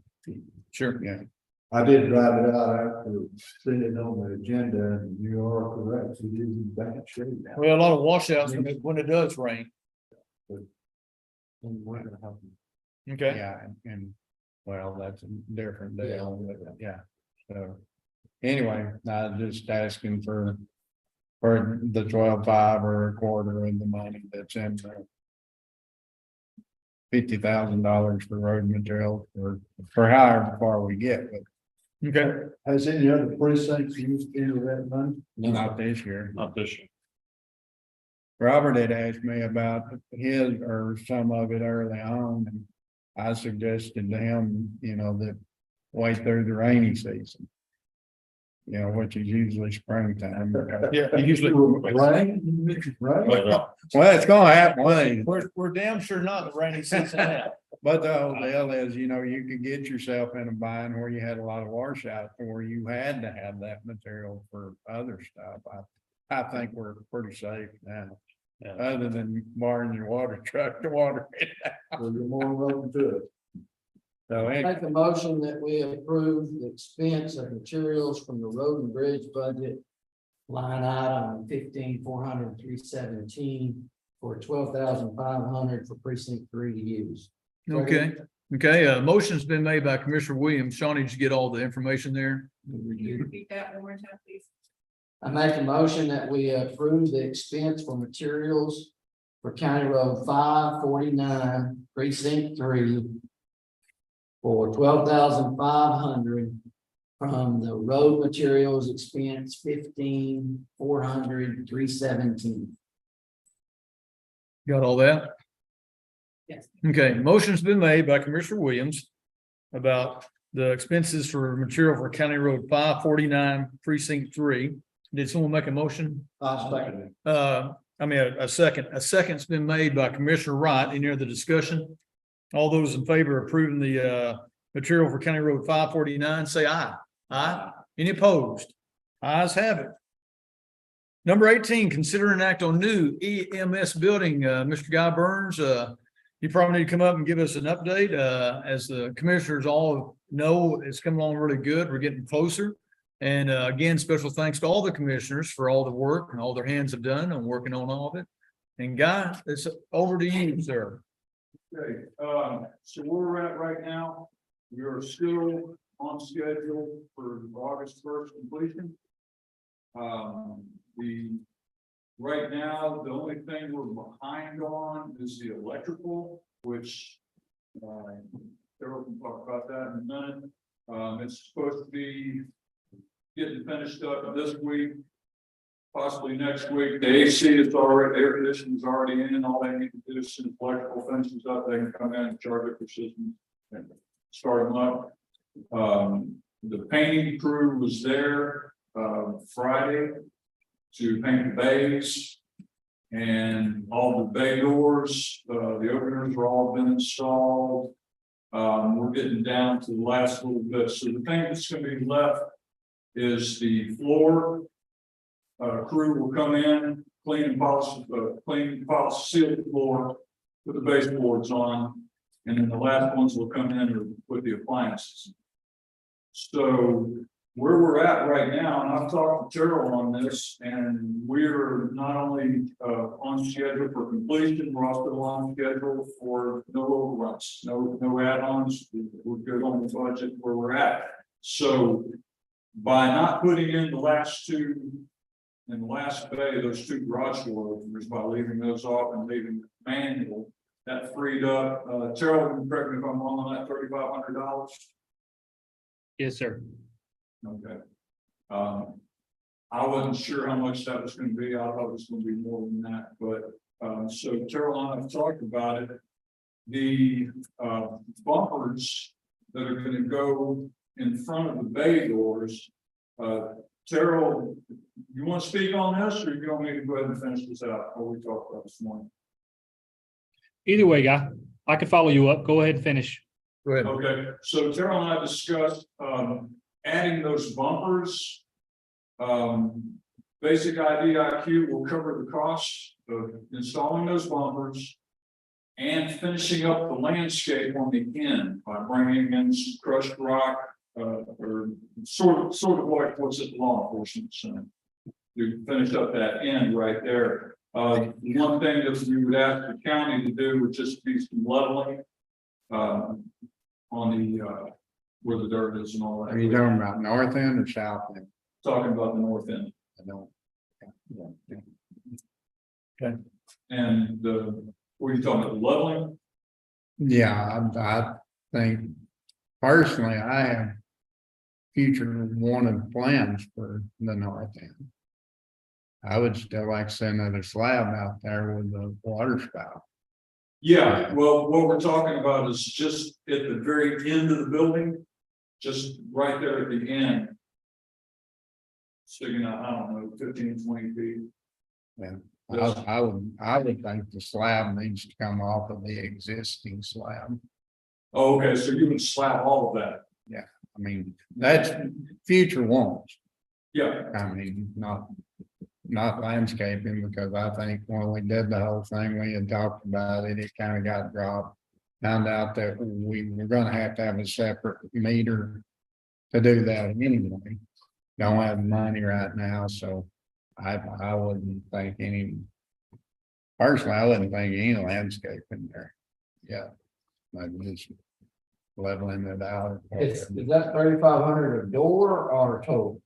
Speaker 1: Sure.
Speaker 3: yeah.
Speaker 6: I did drive it out after seeing it on the agenda, and you are correct, it is in bad shape now.
Speaker 1: Well, a lot of washouts when it does rain.
Speaker 2: And we're gonna help them.
Speaker 1: Okay,
Speaker 3: Yeah, and well, that's a different deal, but yeah, so. Anyway, I was just asking for the 12.5 or a quarter of the money that's in there. $50,000 for road material for however far we get, but
Speaker 1: okay.
Speaker 6: Has any other precincts used any of that money?
Speaker 3: not this year.
Speaker 4: Not this year.
Speaker 3: Robert had asked me about his or some of it early on, and I suggested to him, that wait through the rainy season. Which is usually springtime.
Speaker 1: Yeah, usually,
Speaker 6: Rain, right?
Speaker 4: But,
Speaker 3: Well, it's gonna happen one of these.
Speaker 1: we're damn sure not the rainy season now.
Speaker 3: But the whole deal is, you could get yourself in a bind where you had a lot of washouts or you had to have that material for other stuff. I think we're pretty safe now,
Speaker 4: Yeah.
Speaker 3: other than borrowing your water truck to water it.
Speaker 6: Well, you're more than welcome to it.
Speaker 3: So,
Speaker 2: Make a motion that we approve the expense of materials from the road and bridge budget. Line item 15,400,317 for 12,500 for precinct 3 to use.
Speaker 1: Okay, motion's been made by Commissioner Williams. Shawnee, did you get all the information there?
Speaker 7: Can you repeat that one more time, please?
Speaker 2: I make a motion that we approve the expense for materials for County Road 549 precinct 3 for 12,500 from the road materials expense 15,400,317.
Speaker 1: Got all that?
Speaker 7: Yes.
Speaker 1: Okay, motion's been made by Commissioner Williams about the expenses for material for County Road 549 precinct 3. Did someone make a motion?
Speaker 6: I'll second it.
Speaker 1: A second's been made by Commissioner Wright. Any other discussion? All those in favor of approving the material for County Road 549, say aye. Aye. Any opposed? Ayes have it. Number 18, consider an act on new EMS building. Mr. Guy Burns, you probably need to come up and give us an update. As the commissioners all know, it's coming along really good. We're getting closer. And again, special thanks to all the commissioners for all the work and all their hands have done on working on all of it. And Guy, it's over to you, sir.
Speaker 5: Okay, so where we're at right now, we are still on schedule for August 1st completion. Right now, the only thing we're behind on is the electrical, which, Carol can talk about that in a minute. It's supposed to be getting finished up this week, possibly next week. The AC is already, air conditioning is already in, all they need to do is since electrical finishes up, they can come in and charge up their system and start them up. The painting crew was there, Friday to paint the bays and all the bay doors, the openers are all been installed. We're getting down to the last little bit. So the thing that's going to be left is the floor. Crew will come in, clean and polish, seal the floor, put the baseboards on, and then the last ones will come in with the appliances. So where we're at right now, and I've talked to Terrell on this, and we're not only on schedule for completion, we're also on schedule for no overruns, no add-ons. We're good on the budget where we're at. So by not putting in the last two in the last bay, those two garage door openers, by leaving those off and leaving manual, that freed up, Terrell, correct me if I'm wrong on that, $3,500.
Speaker 8: Yes, sir.
Speaker 5: Okay. I wasn't sure how much that was going to be. I thought it was going to be more than that, but so Terrell and I have talked about it. The bumpers that are going to go in front of the bay doors. Terrell, you want to speak on this, or you want me to go ahead and finish this out? What we talked about this morning.
Speaker 8: Either way, Guy, I can follow you up. Go ahead and finish.
Speaker 1: Go ahead.
Speaker 5: Okay, so Terrell and I discussed adding those bumpers. Basic IDIQ will cover the cost of installing those bumpers and finishing up the landscape on the end by bringing in some crushed rock, or sort of like what's at law enforcement center to finish up that end right there. One thing that we would ask the county to do would just be some leveling on the where the dirt is and all that.
Speaker 3: Are you talking about north end or south end?
Speaker 5: Talking about the north end.
Speaker 3: I don't.
Speaker 5: And what are you talking about, the leveling?
Speaker 3: Yeah, I think personally, I have future wanted plans for the north end. I would still like to see another slab out there with the water spout.
Speaker 5: Yeah, well, what we're talking about is just at the very end of the building, just right there at the end. Sticking out, I don't know, 15, 20 feet.
Speaker 3: I would think the slab needs to come off of the existing slab.
Speaker 5: Oh, okay, so you would slap all of that.
Speaker 3: I mean, that's future wants.
Speaker 5: Yeah,
Speaker 3: I mean, not landscaping, because I think when we did the whole thing, we had talked about it, it kind of got dropped. Found out that we were gonna have to have a separate meter to do that anyway. Don't have money right now, so I wouldn't think any. Personally, I wouldn't think any landscaping there. Yeah. Like just leveling it out.
Speaker 2: Is that 3,500 a door or total?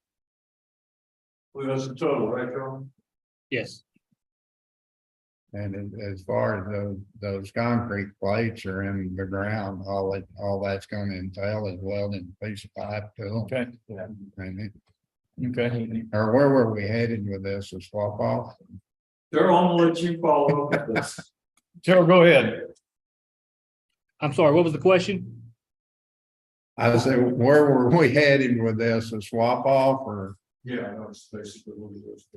Speaker 5: well, that's the total, right, Joe?
Speaker 8: Yes.
Speaker 3: And as far as those concrete plates are in the ground, all that's gonna entail is welding a piece of pipe to them.
Speaker 1: Okay.
Speaker 3: And
Speaker 1: Okay.
Speaker 3: or where were we headed with this, a swap off?
Speaker 5: Daryl, I'm gonna let you follow up with this.
Speaker 1: Terrell, go ahead.
Speaker 8: I'm sorry, what was the question?
Speaker 3: I said, where were we headed with this, a swap off or?
Speaker 5: Yeah, that's basically what it is.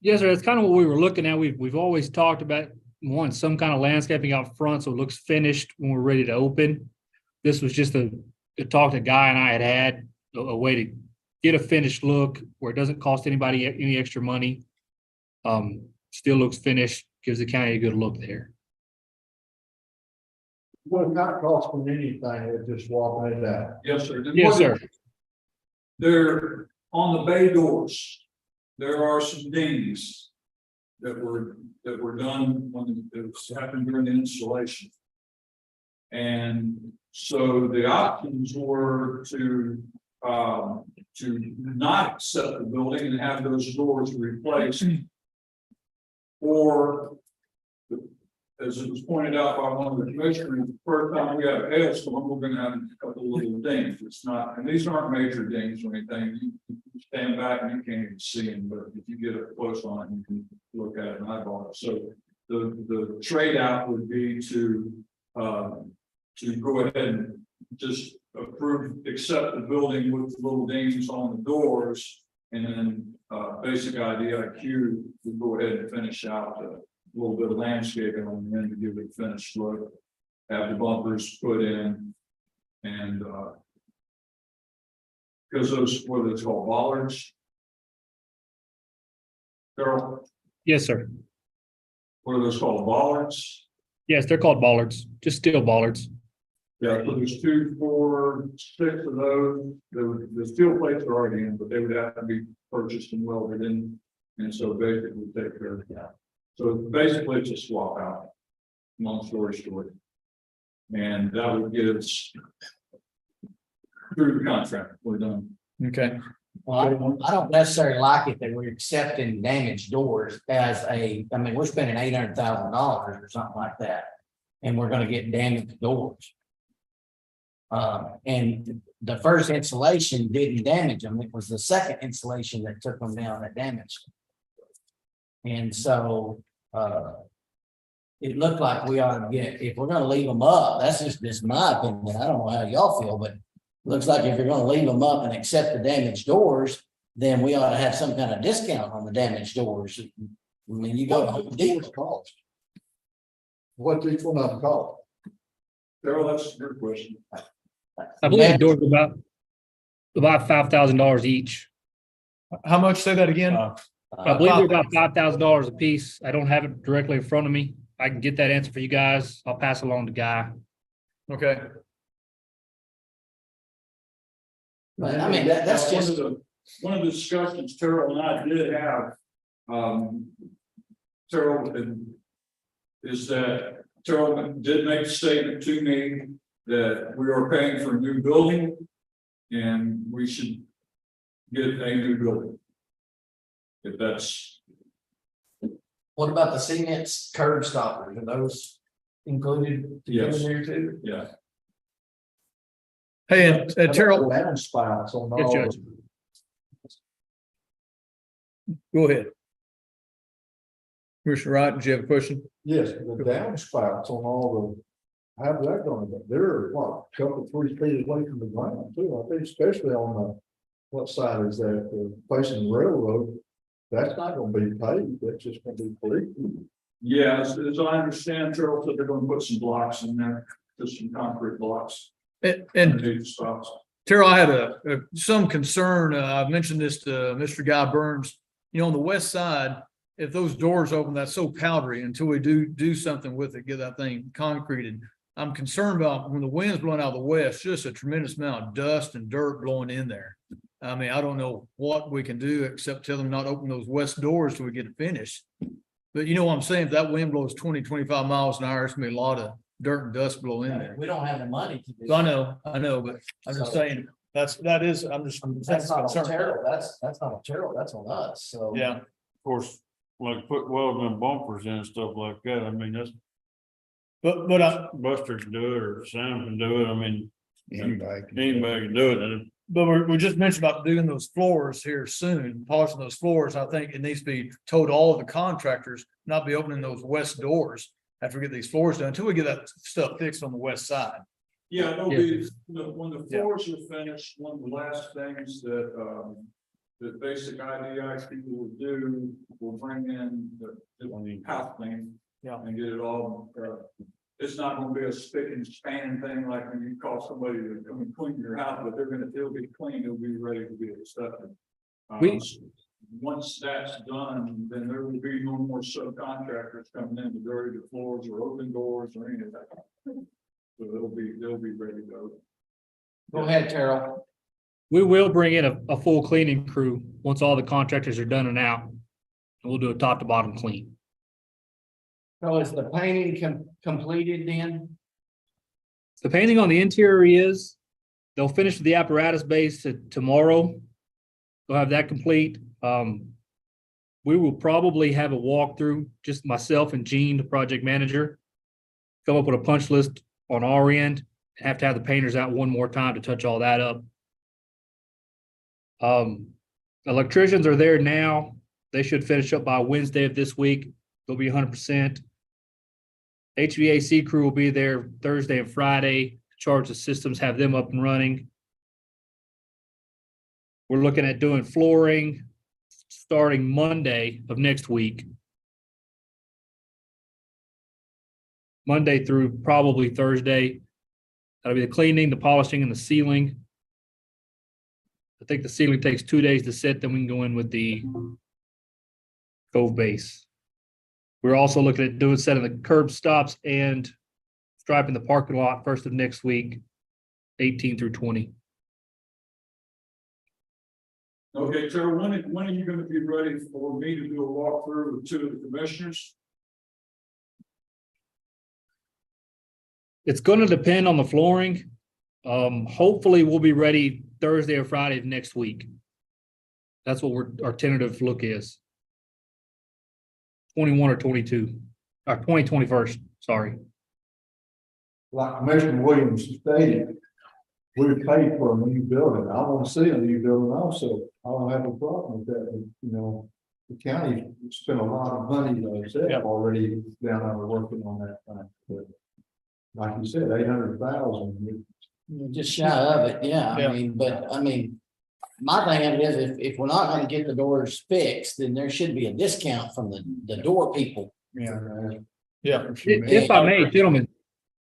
Speaker 8: Yes, sir. That's kind of what we were looking at. We've always talked about some kind of landscaping out front, so it looks finished when we're ready to open. This was just a talk that Guy and I had a way to get a finished look where it doesn't cost anybody any extra money. Still looks finished, gives the county a good look there.
Speaker 6: Well, not costing anything, it's just swapping it out.
Speaker 5: Yes, sir.
Speaker 8: Yes, sir.
Speaker 5: There, on the bay doors, there are some dings that were done when it was happened during the installation. And so the options were to not accept the building and have those doors replaced. Or, as it was pointed out by one of the commissioners, the first time we have a hailstorm, we're gonna have a couple of little dings. It's not, and these aren't major dings or anything. You stand back and you can't even see them, but if you get up close on it, you can look at it and eyeball it. So the trade out would be to go ahead and just accept the building with the little dings on the doors. And then, basic IDIQ would go ahead and finish out a little bit of landscaping on the end to give it a finished look. Have the bumpers put in and, because those, what are they called, bollards? Carol,
Speaker 8: Yes, sir.
Speaker 5: what are those called, bollards?
Speaker 8: Yes, they're called bollards, just steel bollards.
Speaker 5: Yeah, so there's 2, 4, 6 of those. The steel plates are already in, but they would have to be purchased and welded in. And so basically we take care of that. So basically it's a swap out. Long story short. And that would get us through the contract. We're done.
Speaker 1: Okay,
Speaker 2: Well, I don't necessarily like it that we're accepting damaged doors as I mean, we're spending $800,000 or something like that. And we're gonna get damaged doors. And the first installation didn't damage them. It was the second installation that took them down that damaged them. And so, it looked like we ought to get, if we're gonna leave them up, that's just my opinion. I don't know how y'all feel, but looks like if you're gonna leave them up and accept the damaged doors, then we ought to have some kind of discount on the damaged doors. I mean, you go to Home Depot.
Speaker 6: Cost. What's each one of them cost?
Speaker 5: Carol, that's your question.
Speaker 8: I believe the doors are about $5,000 each.
Speaker 1: how much, say that again?
Speaker 8: I believe they're about $5,000 a piece. I don't have it directly in front of me. I can get that answer for you guys. I'll pass along to Guy.
Speaker 1: Okay,
Speaker 2: But I mean, that's just,
Speaker 5: One of the discussions Terrell and I did have, Terrell, is that Terrell did make a statement to me that we are paying for a new building and we should get a new building. If that's,
Speaker 2: what about the cement curb stoppers? Are those included?
Speaker 5: Yes.
Speaker 2: There too?
Speaker 5: yeah,
Speaker 1: hey, and Terrell,
Speaker 6: Downspouts on
Speaker 8: Yes,
Speaker 6: all
Speaker 8: Judge.
Speaker 6: of
Speaker 1: go ahead. Commissioner Wright, did you have a question?
Speaker 6: yes, the downspouts on all the. How's that gonna be? They're what, a couple, 3 feet away from the ground too, I think, especially on the. What side is that, facing the railroad? That's not gonna be paved, that's just gonna be polluted.
Speaker 5: yeah, as I understand, Terrell said they're gonna put some blocks in there, just some concrete blocks.
Speaker 1: And
Speaker 5: Underneath the stops.
Speaker 1: Terrell, I had some concern. I've mentioned this to Mr. Guy Burns. You know, on the west side, if those doors open, that's so powdery until we do something with it, get that thing concreted. I'm concerned about when the wind's blowing out of the west, just a tremendous amount of dust and dirt blowing in there. I mean, I don't know what we can do except tell them not to open those west doors till we get it finished. But you know what I'm saying? If that wind blows 20, 25 miles an hour, it's gonna be a lot of dirt and dust blow in there.
Speaker 2: We don't have the money to do.
Speaker 1: So I know, but I'm just saying, I'm just
Speaker 2: That's not on
Speaker 1: concerned.
Speaker 2: Terrell, that's not on Terrell, that's on us, so.
Speaker 1: Yeah,
Speaker 4: Of course, like put welding them bumpers in and stuff like that. I mean, that's
Speaker 1: but
Speaker 4: Buster can do it or Sam can do it. I mean,
Speaker 3: Anybody.
Speaker 4: anybody can do it. And
Speaker 1: But we just mentioned about doing those floors here soon, polishing those floors. I think it needs to be told to all of the contractors, not be opening those west doors after we get these floors done, until we get that stuff fixed on the west side.
Speaker 5: Yeah, there'll
Speaker 8: Yeah.
Speaker 5: be, when the
Speaker 1: Yeah.
Speaker 5: floors are finished, one of the last things that, the basic IDI people will do, will bring in the house clean.
Speaker 1: Yeah.
Speaker 5: And get it all, it's not gonna be a spick and span thing like when you call somebody to come and clean your house, but it'll be clean, it'll be ready to be accepted.
Speaker 8: We-
Speaker 5: Once that's done, then there will be no more subcontractors coming in to dirty the floors or open doors or any of that. So they'll be ready to go.
Speaker 2: Go ahead, Terrell.
Speaker 8: We will bring in a full cleaning crew once all the contractors are done and out. And we'll do a top to bottom clean.
Speaker 2: So is the painting completed then?
Speaker 8: The painting on the interior is, they'll finish the apparatus base tomorrow. They'll have that complete. We will probably have a walkthrough, just myself and Gene, the project manager. Come up with a punch list on our end, have to have the painters out one more time to touch all that up. Electricians are there now. They should finish up by Wednesday of this week. They'll be 100%. HVAC crew will be there Thursday and Friday, charge the systems, have them up and running. We're looking at doing flooring starting Monday of next week. Monday through probably Thursday. That'll be the cleaning, the polishing, and the sealing. I think the sealing takes 2 days to set, then we can go in with the cove base. We're also looking at doing setting the curb stops and striping the parking lot first of next week, 18 through 20.
Speaker 5: Okay, Terry, when are you gonna be ready for me to do a walkthrough with two of the commissioners?
Speaker 8: It's going to depend on the flooring. Hopefully we'll be ready Thursday or Friday of next week. That's what our tentative look is. 21 or 22, or 2021, sorry.
Speaker 6: Like Commissioner Williams stated, we paid for a new building. I want to see a new building also. I don't have a problem with that, you know. The county spent a lot of money, like I said, already down there working on that thing. But like you said, 800,000.
Speaker 2: Just shy of it, yeah,
Speaker 1: Yeah.
Speaker 2: I mean, my thing of it is, if we're not gonna get the doors fixed, then there should be a discount from the door people.
Speaker 3: Yeah.
Speaker 1: Yeah.
Speaker 8: If I may, gentlemen,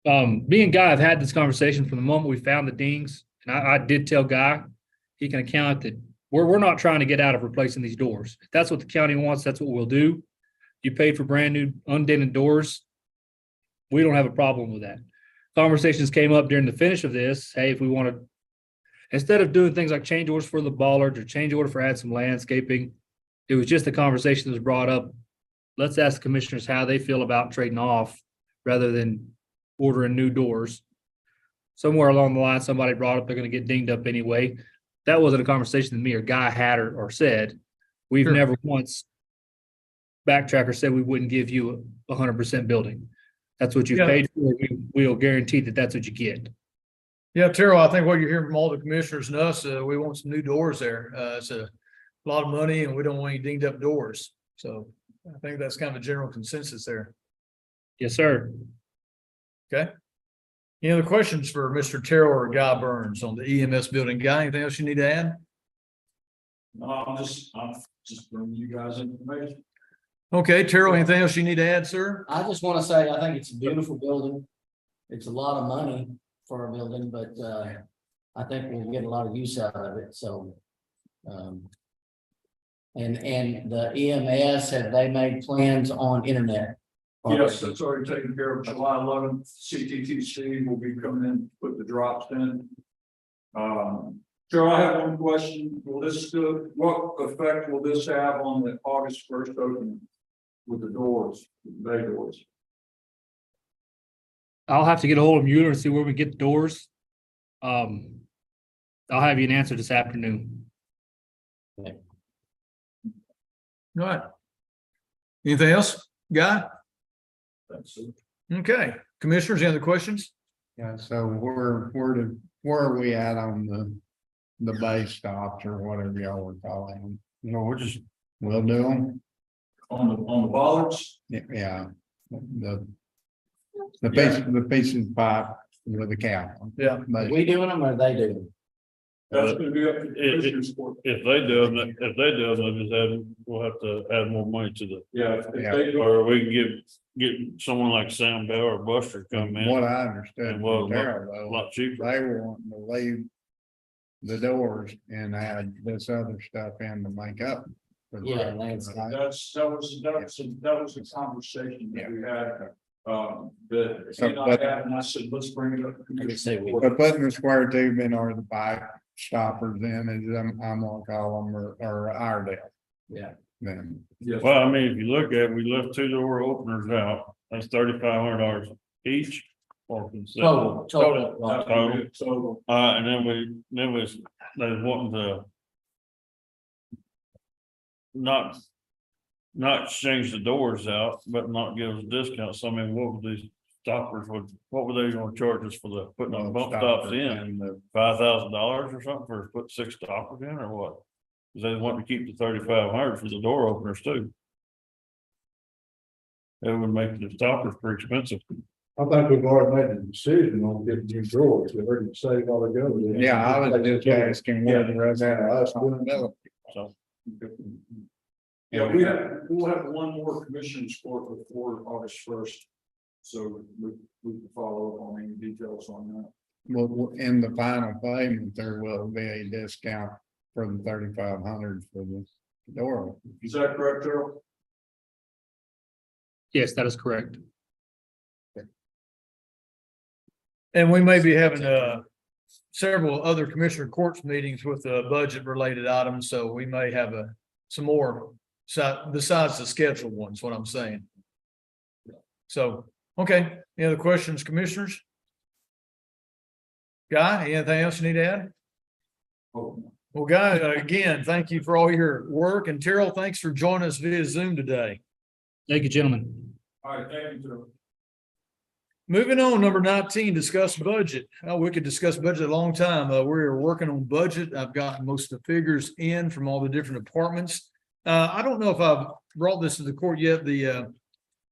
Speaker 8: me and Guy have had this conversation from the moment we found the dings. And I did tell Guy, he can account that we're not trying to get out of replacing these doors. If that's what the county wants, that's what we'll do. You paid for brand new undented doors. We don't have a problem with that. Conversations came up during the finish of this. Hey, if we want to, instead of doing things like change orders for the bollards or change order for add some landscaping, it was just a conversation that was brought up. Let's ask the commissioners how they feel about trading off rather than ordering new doors. Somewhere along the line, somebody brought up they're going to get dinged up anyway. That wasn't a conversation that me or Guy had or said. We've
Speaker 1: Sure.
Speaker 8: never once backtracked or said we wouldn't give you 100% building. That's what you
Speaker 1: Yeah.
Speaker 8: paid for. We'll guarantee that that's what you get.
Speaker 1: Yeah, Terrell, I think what you're hearing from all the commissioners and us, we want some new doors there. It's a lot of money and we don't want any dinged up doors. So I think that's kind of a general consensus there.
Speaker 8: Yes, sir.
Speaker 1: Any other questions for Mr. Terrell or Guy Burns on the EMS building? Guy, anything else you need to add?
Speaker 5: No, I'm just bringing you guys information.
Speaker 1: Okay, Terrell, anything else you need to add, sir?
Speaker 2: I just wanna say, I think it's a beautiful building. It's a lot of money for a building, but, I think we'll get a lot of use out of it, so. And the EMS, have they made plans on internet?
Speaker 5: Yes, that's already taken care of. July 11th, CTTC will be coming in, put the drops in. Joe, I have one question. What effect will this have on the August 1st opening with the doors, the bay doors?
Speaker 8: I'll have to get a hold of Mueller and see where we get the doors. I'll have you an answer this afternoon.
Speaker 1: All right. Anything else, Guy?
Speaker 5: That's it.
Speaker 1: Okay, commissioners, any other questions?
Speaker 3: Yeah, so where are we at on the base stops or whatever y'all were calling them?
Speaker 4: No,
Speaker 3: We'll do them.
Speaker 5: On the bollards,
Speaker 3: Yeah. The pieces of pipe with the cap.
Speaker 1: Yeah.
Speaker 2: Are we doing them or are they doing them?
Speaker 5: that's gonna be up to the commissioners for.
Speaker 4: if they do them, they'll just we'll have to add more money to
Speaker 5: Yeah, if
Speaker 3: Yeah.
Speaker 5: they do,
Speaker 4: or we can get someone like Sam Bell or Buster come in,
Speaker 3: What I understood
Speaker 4: And well,
Speaker 3: from Daryl
Speaker 4: a
Speaker 3: though,
Speaker 4: lot cheaper.
Speaker 3: they were wanting to leave the doors and add this other stuff in to make up. for the
Speaker 2: Yeah,
Speaker 3: rest,
Speaker 2: landscape.
Speaker 3: right?
Speaker 5: That was a conversation that we had, that
Speaker 3: So,
Speaker 5: he and I
Speaker 3: but-
Speaker 5: had, and I said, let's bring it up.
Speaker 2: me say we-
Speaker 3: But putting the square tube in or the pipe stoppers in is, I'm gonna call them, or our deal.
Speaker 2: Yeah.
Speaker 3: Then,
Speaker 5: Yes.
Speaker 4: Well, I mean, if you look at, it, we left 2 door openers out, that's $3,500 each. Or consent.
Speaker 2: Total.
Speaker 5: So,
Speaker 4: And then they was wanting to. Not exchange the doors out, but not give us discounts. I mean, what would these stoppers what were they gonna charge us for the putting the bump stops in?
Speaker 3: and the-
Speaker 4: $5,000 or something for put 6 stoppers in or what? Cause they want to keep the 3,500 for the door openers too. It would make the stoppers pretty expensive.
Speaker 6: I think we've already made the decision on getting new drawers, we heard you say a while ago.
Speaker 3: Yeah, I was just asking where the rest of
Speaker 6: Yeah, us doing
Speaker 3: that.
Speaker 4: So.
Speaker 5: yeah, we'll have one more commissioners court before August 1st. So we can follow up on any details on that.
Speaker 3: Well, in the final payment, there will be a discount for the 3,500 for the door.
Speaker 5: Is that correct, Gerald?
Speaker 8: Yes, that is correct.
Speaker 1: And we may be having several other commissioner courts meetings with budget related items, so we may have some more besides the scheduled ones, what I'm saying. So, okay, any other questions, commissioners? Guy, anything else you need to add?
Speaker 5: Oh,
Speaker 1: Well, Guy, again, thank you for all your work, and Terrell, thanks for joining us via Zoom today.
Speaker 8: Thank you, gentlemen.
Speaker 5: all right, thank you, Gerald.
Speaker 1: Moving on, number 19, discuss budget. We could discuss budget a long time. We're working on budget. I've gotten most of the figures in from all the different departments. I don't know if I've brought this to the court yet. Of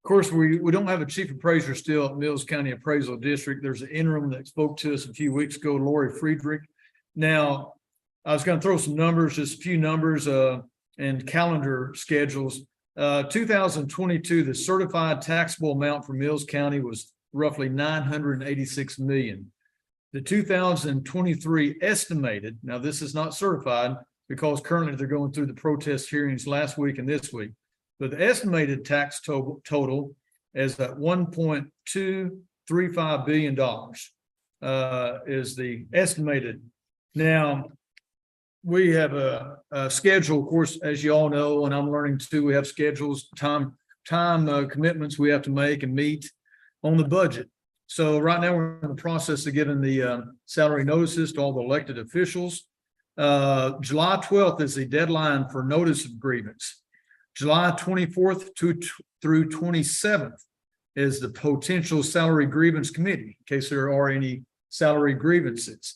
Speaker 1: course, we don't have a chief appraiser still at Mills County Appraisal District. There's an interim that spoke to us a few weeks ago, Lori Friedrich. Now, I was going to throw some numbers, just a few numbers, and calendar schedules. 2022, the certified taxable amount for Mills County was roughly 986 million. The 2023 estimated, now this is not certified because currently they're going through the protest hearings last week and this week, but the estimated tax total is at $1.235 billion is the estimated. Now, we have a schedule, of course, as you all know, and I'm learning too, we have schedules, time commitments we have to make and meet on the budget. So right now we're in the process of giving the salary notices to all the elected officials. July 12th is the deadline for notice of grievance. July 24th through 27th is the potential salary grievance committee, in case there are any salary grievances.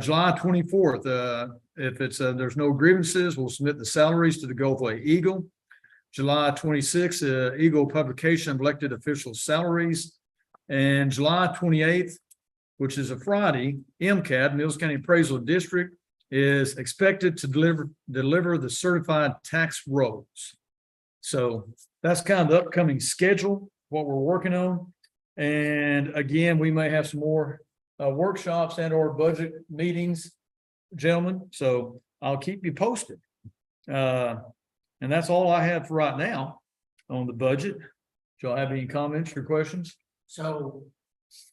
Speaker 1: July 24th, if there's no grievances, we'll submit the salaries to the Gulfway Eagle. July 26th, Eagle publication of elected official salaries. And July 28th, which is a Friday, MCAD, Mills County Appraisal District, is expected to deliver the certified tax rolls. So that's kind of the upcoming schedule, what we're working on. And again, we may have some more workshops and or budget meetings, gentlemen. So I'll keep you posted. And that's all I have for right now on the budget. Do y'all have any comments or questions?
Speaker 2: So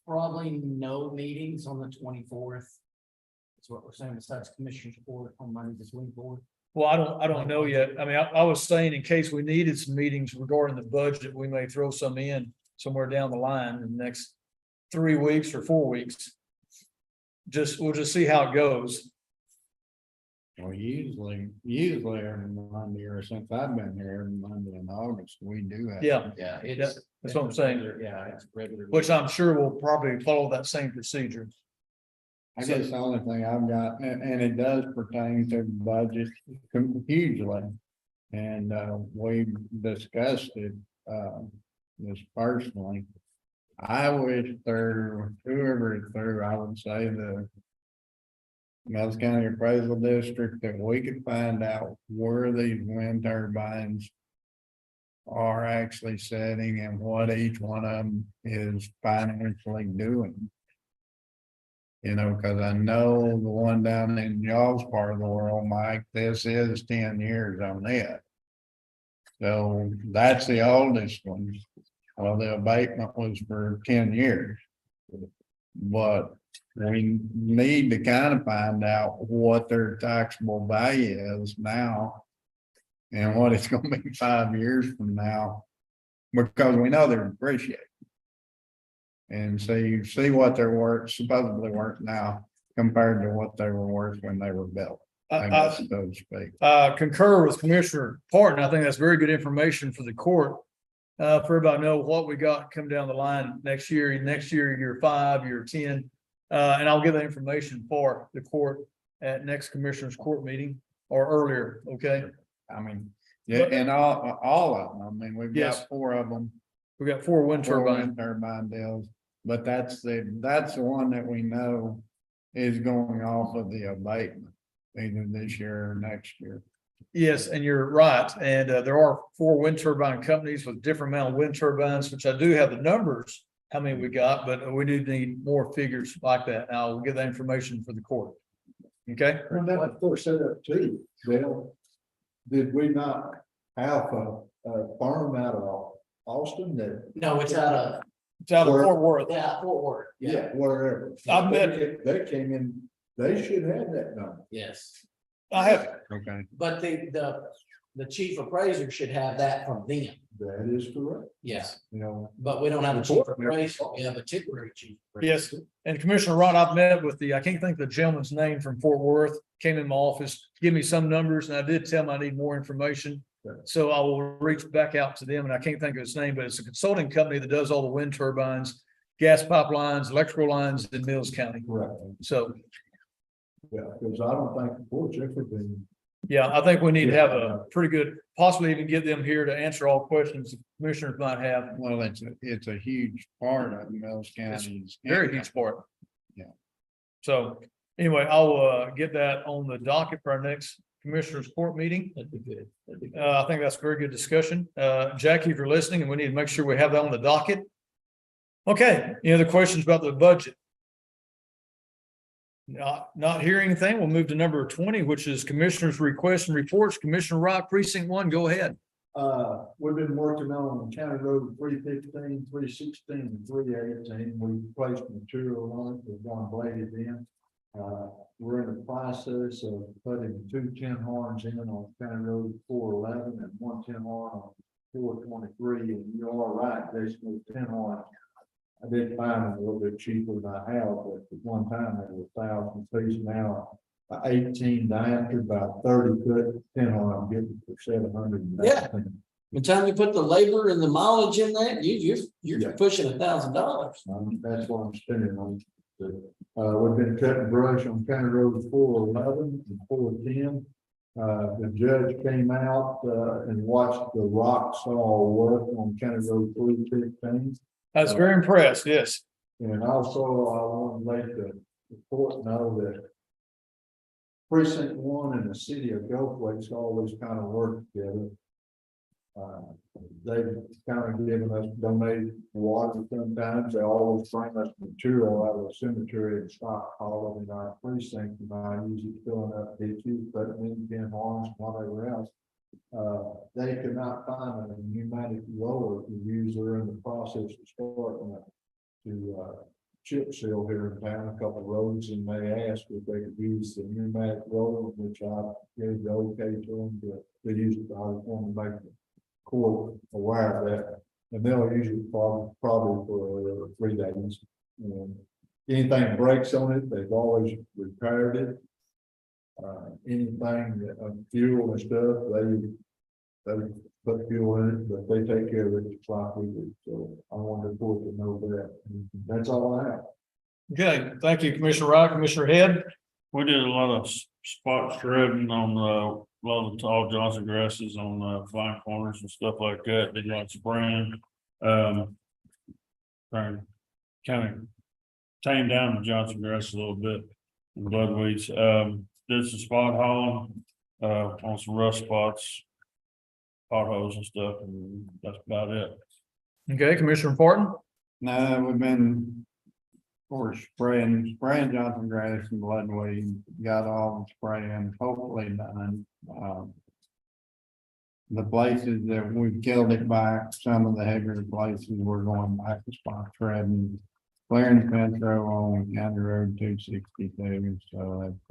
Speaker 2: probably no meetings on the 24th. That's what we're saying, besides commissioners court on Monday, the 24th.
Speaker 1: Well, I don't know yet. I mean, I was saying in case we needed some meetings regarding the budget, we may throw some in somewhere down the line in the next 3 weeks or 4 weeks. We'll just see how it goes.
Speaker 3: Well, usually every Monday, or since I've been here, every Monday in August, we do have.
Speaker 1: Yeah,
Speaker 2: Yeah,
Speaker 1: that's what I'm saying.
Speaker 2: Yeah, it's regular.
Speaker 1: which I'm sure will probably follow that same procedure.
Speaker 3: I guess the only thing I've got, and it does pertain to the budget hugely. And we discussed it, just personally. I wish whoever it's through, I would say the Mills County Appraisal District, that we could find out where these wind turbines are actually setting and what each one of them is financially doing. You know, cause I know the one down in y'all's part of the world, Mike, this is 10 years on it. So that's the oldest one. Well, the abatement was for 10 years. But we need to kind of find out what their taxable value is now. And what it's gonna be 5 years from now, because we know they're depreciating. And so you see what they're worth, supposedly worth now compared to what they were worth when they were built. I guess, so to speak.
Speaker 1: Concur with Commissioner Parton. I think that's very good information for the court. For everybody to know what we got come down the line next year, year 5, year 10. And I'll give that information for the court at next commissioner's court meeting or earlier, okay?
Speaker 3: I mean, yeah, and all of them. I mean, we've
Speaker 1: Yes.
Speaker 3: got 4 of them.
Speaker 1: We got 4 wind
Speaker 3: 4
Speaker 1: turbines.
Speaker 3: wind turbine deals, but that's the one that we know is going off of the abatement, either this year or next year.
Speaker 1: Yes, and you're right. And there are 4 wind turbine companies with different amount of wind turbines, which I do have the numbers, how many we got, but we do need more figures like that. And I'll get that information for the court. Okay?
Speaker 6: When that was first set up too, Dale, did we not have a farm out of Austin that?
Speaker 2: No, it's out of,
Speaker 1: It's out of
Speaker 6: Where-
Speaker 1: Fort Worth.
Speaker 2: yeah, Fort Worth.
Speaker 6: Wherever.
Speaker 1: I've met-
Speaker 6: They came in, they should have that number.
Speaker 2: Yes,
Speaker 1: I have,
Speaker 3: Okay.
Speaker 2: but the chief appraiser should have that from them.
Speaker 6: That is correct,
Speaker 2: Yes,
Speaker 6: you know.
Speaker 2: but we don't have a chief appraiser. We have a temporary chief. appraiser.
Speaker 1: yes. And Commissioner Ron, I've met with I can't think of the gentleman's name from Fort Worth, came in my office, give me some numbers, and I did tell him I need more information. So I will reach back out to them, and I can't think of his name, but it's a consulting company that does all the wind turbines, gas pipelines, electrical lines in Mills County.
Speaker 6: Correct,
Speaker 1: So,
Speaker 6: yeah, because I don't think the court's ever been.
Speaker 1: yeah, I think we need to have a pretty good, possibly even get them here to answer all questions commissioners might have.
Speaker 3: Well, it's a huge part of Mills County's.
Speaker 1: Very huge part.
Speaker 3: Yeah.
Speaker 1: So anyway, I'll get that on the docket for our next commissioners court meeting.
Speaker 2: That'd be good. That'd be good.
Speaker 1: I think that's a very good discussion. Jackie, if you're listening, and we need to make sure we have that on the docket. Okay, any other questions about the budget? Not hearing anything, we'll move to number 20, which is commissioners' requests and reports. Commissioner Rock, precinct 1, go ahead.
Speaker 6: We've been working on County Road 315, 316, and 318. We placed material on it with one bladed in. We're in the process of putting 2 10 horns in on County Road 411 and 1 10 horn on 423. And you are right, there's no 10 horns. I did find them a little bit cheaper than I have, but at one time they were 1,000 feet now. 18 diameter by 30 foot, 10 horn, I'm getting for 700.
Speaker 2: Yeah. By the time you put the labor and the mileage in that, you're pushing $1,000.
Speaker 6: That's what I'm spending on. We've been cutting brush on County Road 411 and 410. The judge came out, and watched the rock saw work on County Road 315.
Speaker 1: I was very impressed, yes.
Speaker 6: And also, I want to let the court know that precinct 1 and the city of Gulflake's always kind of work together. They've kind of given us, donated water sometimes. They always bring us material out of the cemetery and stockpile it in our precinct. And I usually filling up ditches, putting in 10 horns, whatever else. They could not find a pneumatic roller to use. They're in the process of starting to chip seal here in town, a couple of roads, and they asked if they could use the pneumatic roller, which I gave the okay to them, but they use it. I want to make the court aware of that, and they'll use it probably for 3 days. Anything breaks on it, they've always repaired it. Anything that fuel and stuff, they put fuel in it, but they take care of it just like we do. So I wanted the court to know that. That's all I have.
Speaker 1: Okay, thank you, Commissioner Rock. Commissioner Head.
Speaker 4: We did a lot of spot shredding on a lot of tall Johnson grasses on fine corners and stuff like that. Did a lot of spraying. Trying to kind of tame down the Johnson grass a little bit and bloodweeds. Did some spot hauling on some rough spots. potholes and stuff, and that's about it.
Speaker 1: Okay, Commissioner Parton?
Speaker 3: No, we've been, of course, spraying Johnson grass and bloodweed, got all the spraying, hopefully done. The places that we've killed it back, some of the heavier places, we're going back to spot treading. Clearing the fence row on County Road 262, so it's,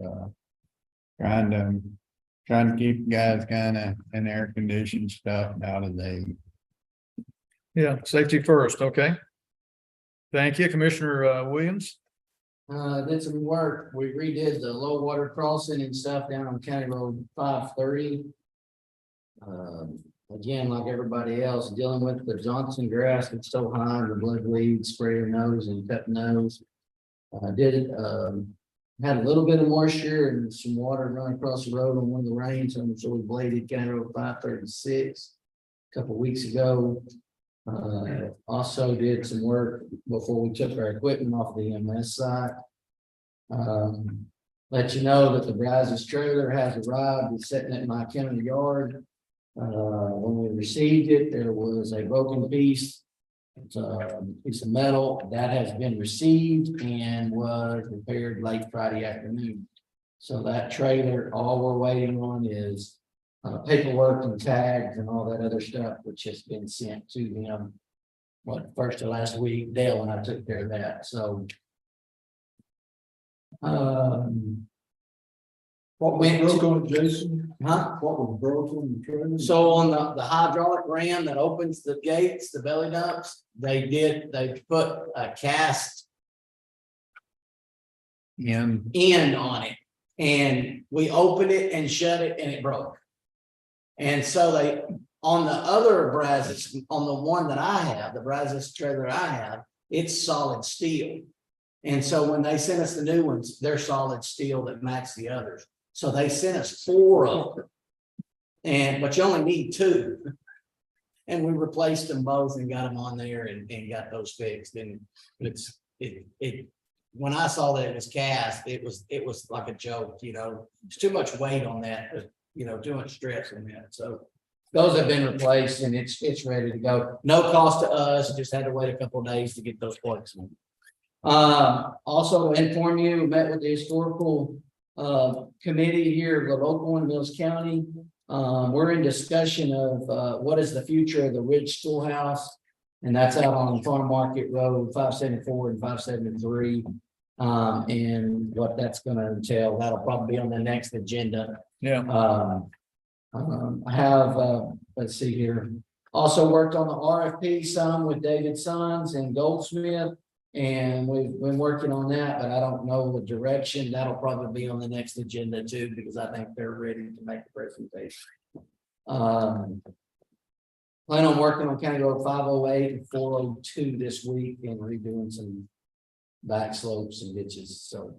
Speaker 3: trying to keep guys kind of in air conditioned stuff out of the.
Speaker 1: Yeah, safety first, okay. Thank you, Commissioner Williams.
Speaker 2: Did some work. We redid the low water crossing and stuff down on County Road 530. Again, like everybody else, dealing with the Johnson grass that's so high, the bloodweed, spray your nose and cut nose. Did it, had a little bit of moisture and some water running across the road on one of the rains, and so we bladed County Road 536 a couple weeks ago. Also did some work before we took our equipment off the EMS site. Let you know that the Brazos trailer has arrived. It's sitting at my county yard. When we received it, there was a broken piece. It's a piece of metal that has been received and was repaired late Friday afternoon. So that trailer, all we're waiting on is paperwork and tags and all that other stuff, which has been sent to them. What, first of last week, Dale and I took care of that, so.
Speaker 6: What
Speaker 2: Went
Speaker 6: was
Speaker 2: to-
Speaker 6: broken, Jason?
Speaker 2: Huh?
Speaker 6: What was broken in the trailer?
Speaker 2: So on the hydraulic ram that opens the gates, the belly dumps, they put a cast
Speaker 3: end.
Speaker 2: end on it. And we opened it and shut it and it broke. And so they, on the other Brazos, on the one that I have, the Brazos trailer I have, it's solid steel. And so when they sent us the new ones, they're solid steel that match the others. So they sent us 4 of them. But you only need 2. And we replaced them both and got them on there and got those fixed. And when I saw that it was cast, it was like a joke, you know, it's too much weight on that, you know, too much stress on that. So those have been replaced and it's ready to go. No cost to us, just had to wait a couple of days to get those plugs in. Also to inform you, met with the historical committee here, the local in Mills County. We're in discussion of what is the future of the Ridge Schoolhouse. And that's out on Farm Market Road 574 and 573. And what that's going to entail, that'll probably be on the next agenda.
Speaker 1: Yeah,
Speaker 2: I have, let's see here, also worked on the RFP some with David Sons and Goldsmith. And we've been working on that, but I don't know the direction. That'll probably be on the next agenda too, because I think they're ready to make the presentation. Plan on working on County Road 508 and 402 this week and redoing some back slopes and ditches, so.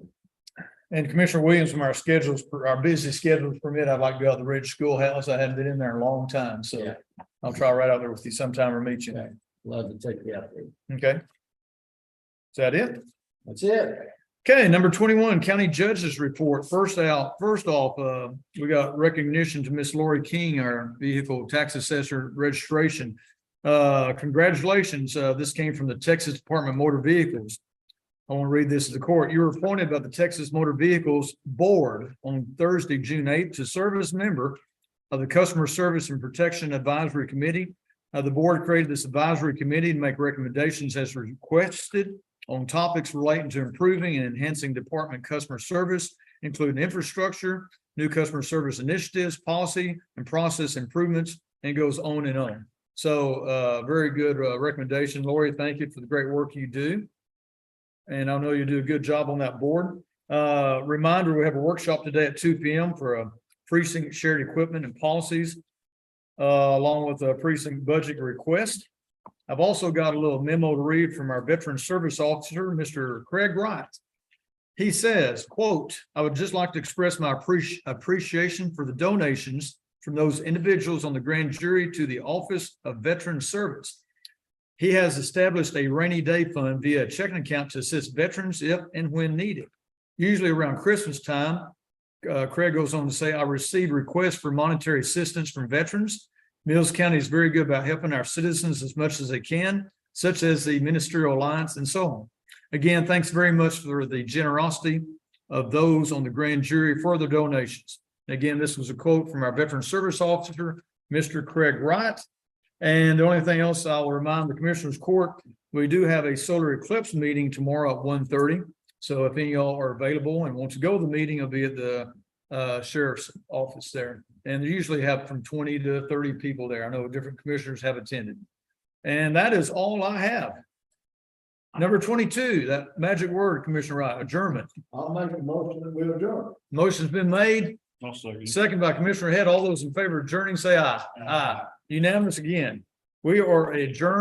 Speaker 1: and Commissioner Williams, from our schedules, our busy schedules permit, I'd like to go out to the Ridge Schoolhouse. I haven't been in there in a long time, so
Speaker 2: Yeah.
Speaker 1: I'll try right out there with you sometime or meet you.
Speaker 2: Okay. Love to take you out there.
Speaker 1: Okay. Is that it?
Speaker 2: That's it.
Speaker 1: Okay, number 21, County Judges Report. First off, we got recognition to Miss Lori King, our vehicle tax assessor registration. Congratulations. This came from the Texas Department of Motor Vehicles. I want to read this to the court. You were appointed by the Texas Motor Vehicles Board on Thursday, June 8th, to serve as member of the Customer Service and Protection Advisory Committee. The board created this advisory committee to make recommendations as requested on topics relating to improving and enhancing department customer service, including infrastructure, new customer service initiatives, policy and process improvements, and goes on and on. So very good recommendation. Lori, thank you for the great work you do. And I know you do a good job on that board. Reminder, we have a workshop today at 2 p.m. for a precinct shared equipment and policies, along with a precinct budget request. I've also got a little memo to read from our Veteran Service Officer, Mr. Craig Wright. He says, quote, "I would just like to express my appreciation for the donations from those individuals on the grand jury to the Office of Veteran Service. He has established a rainy day fund via a checking account to assist veterans if and when needed. Usually around Christmas time," Craig goes on to say, "I receive requests for monetary assistance from veterans. Mills County is very good about helping our citizens as much as they can, such as the Ministerial Alliance and so on. Again, thanks very much for the generosity of those on the grand jury for their donations. Again, this was a quote from our Veteran Service Officer, Mr. Craig Wright. And the only thing else I'll remind the Commissioners Court, we do have a solar eclipse meeting tomorrow at 1:30. So if any of y'all are available and want to go to the meeting, it'll be at the sheriff's office there. And they usually have from 20 to 30 people there. I know different commissioners have attended. And that is all I have. Number 22, that magic word, Commissioner Wright, adjournment.
Speaker 6: I'll make a motion that we adjourn.
Speaker 1: Motion's been made,
Speaker 4: I'll second.
Speaker 1: second by Commissioner Head. All those in favor of adjourning, say aye. Aye. Unanimous again. We are adjourned.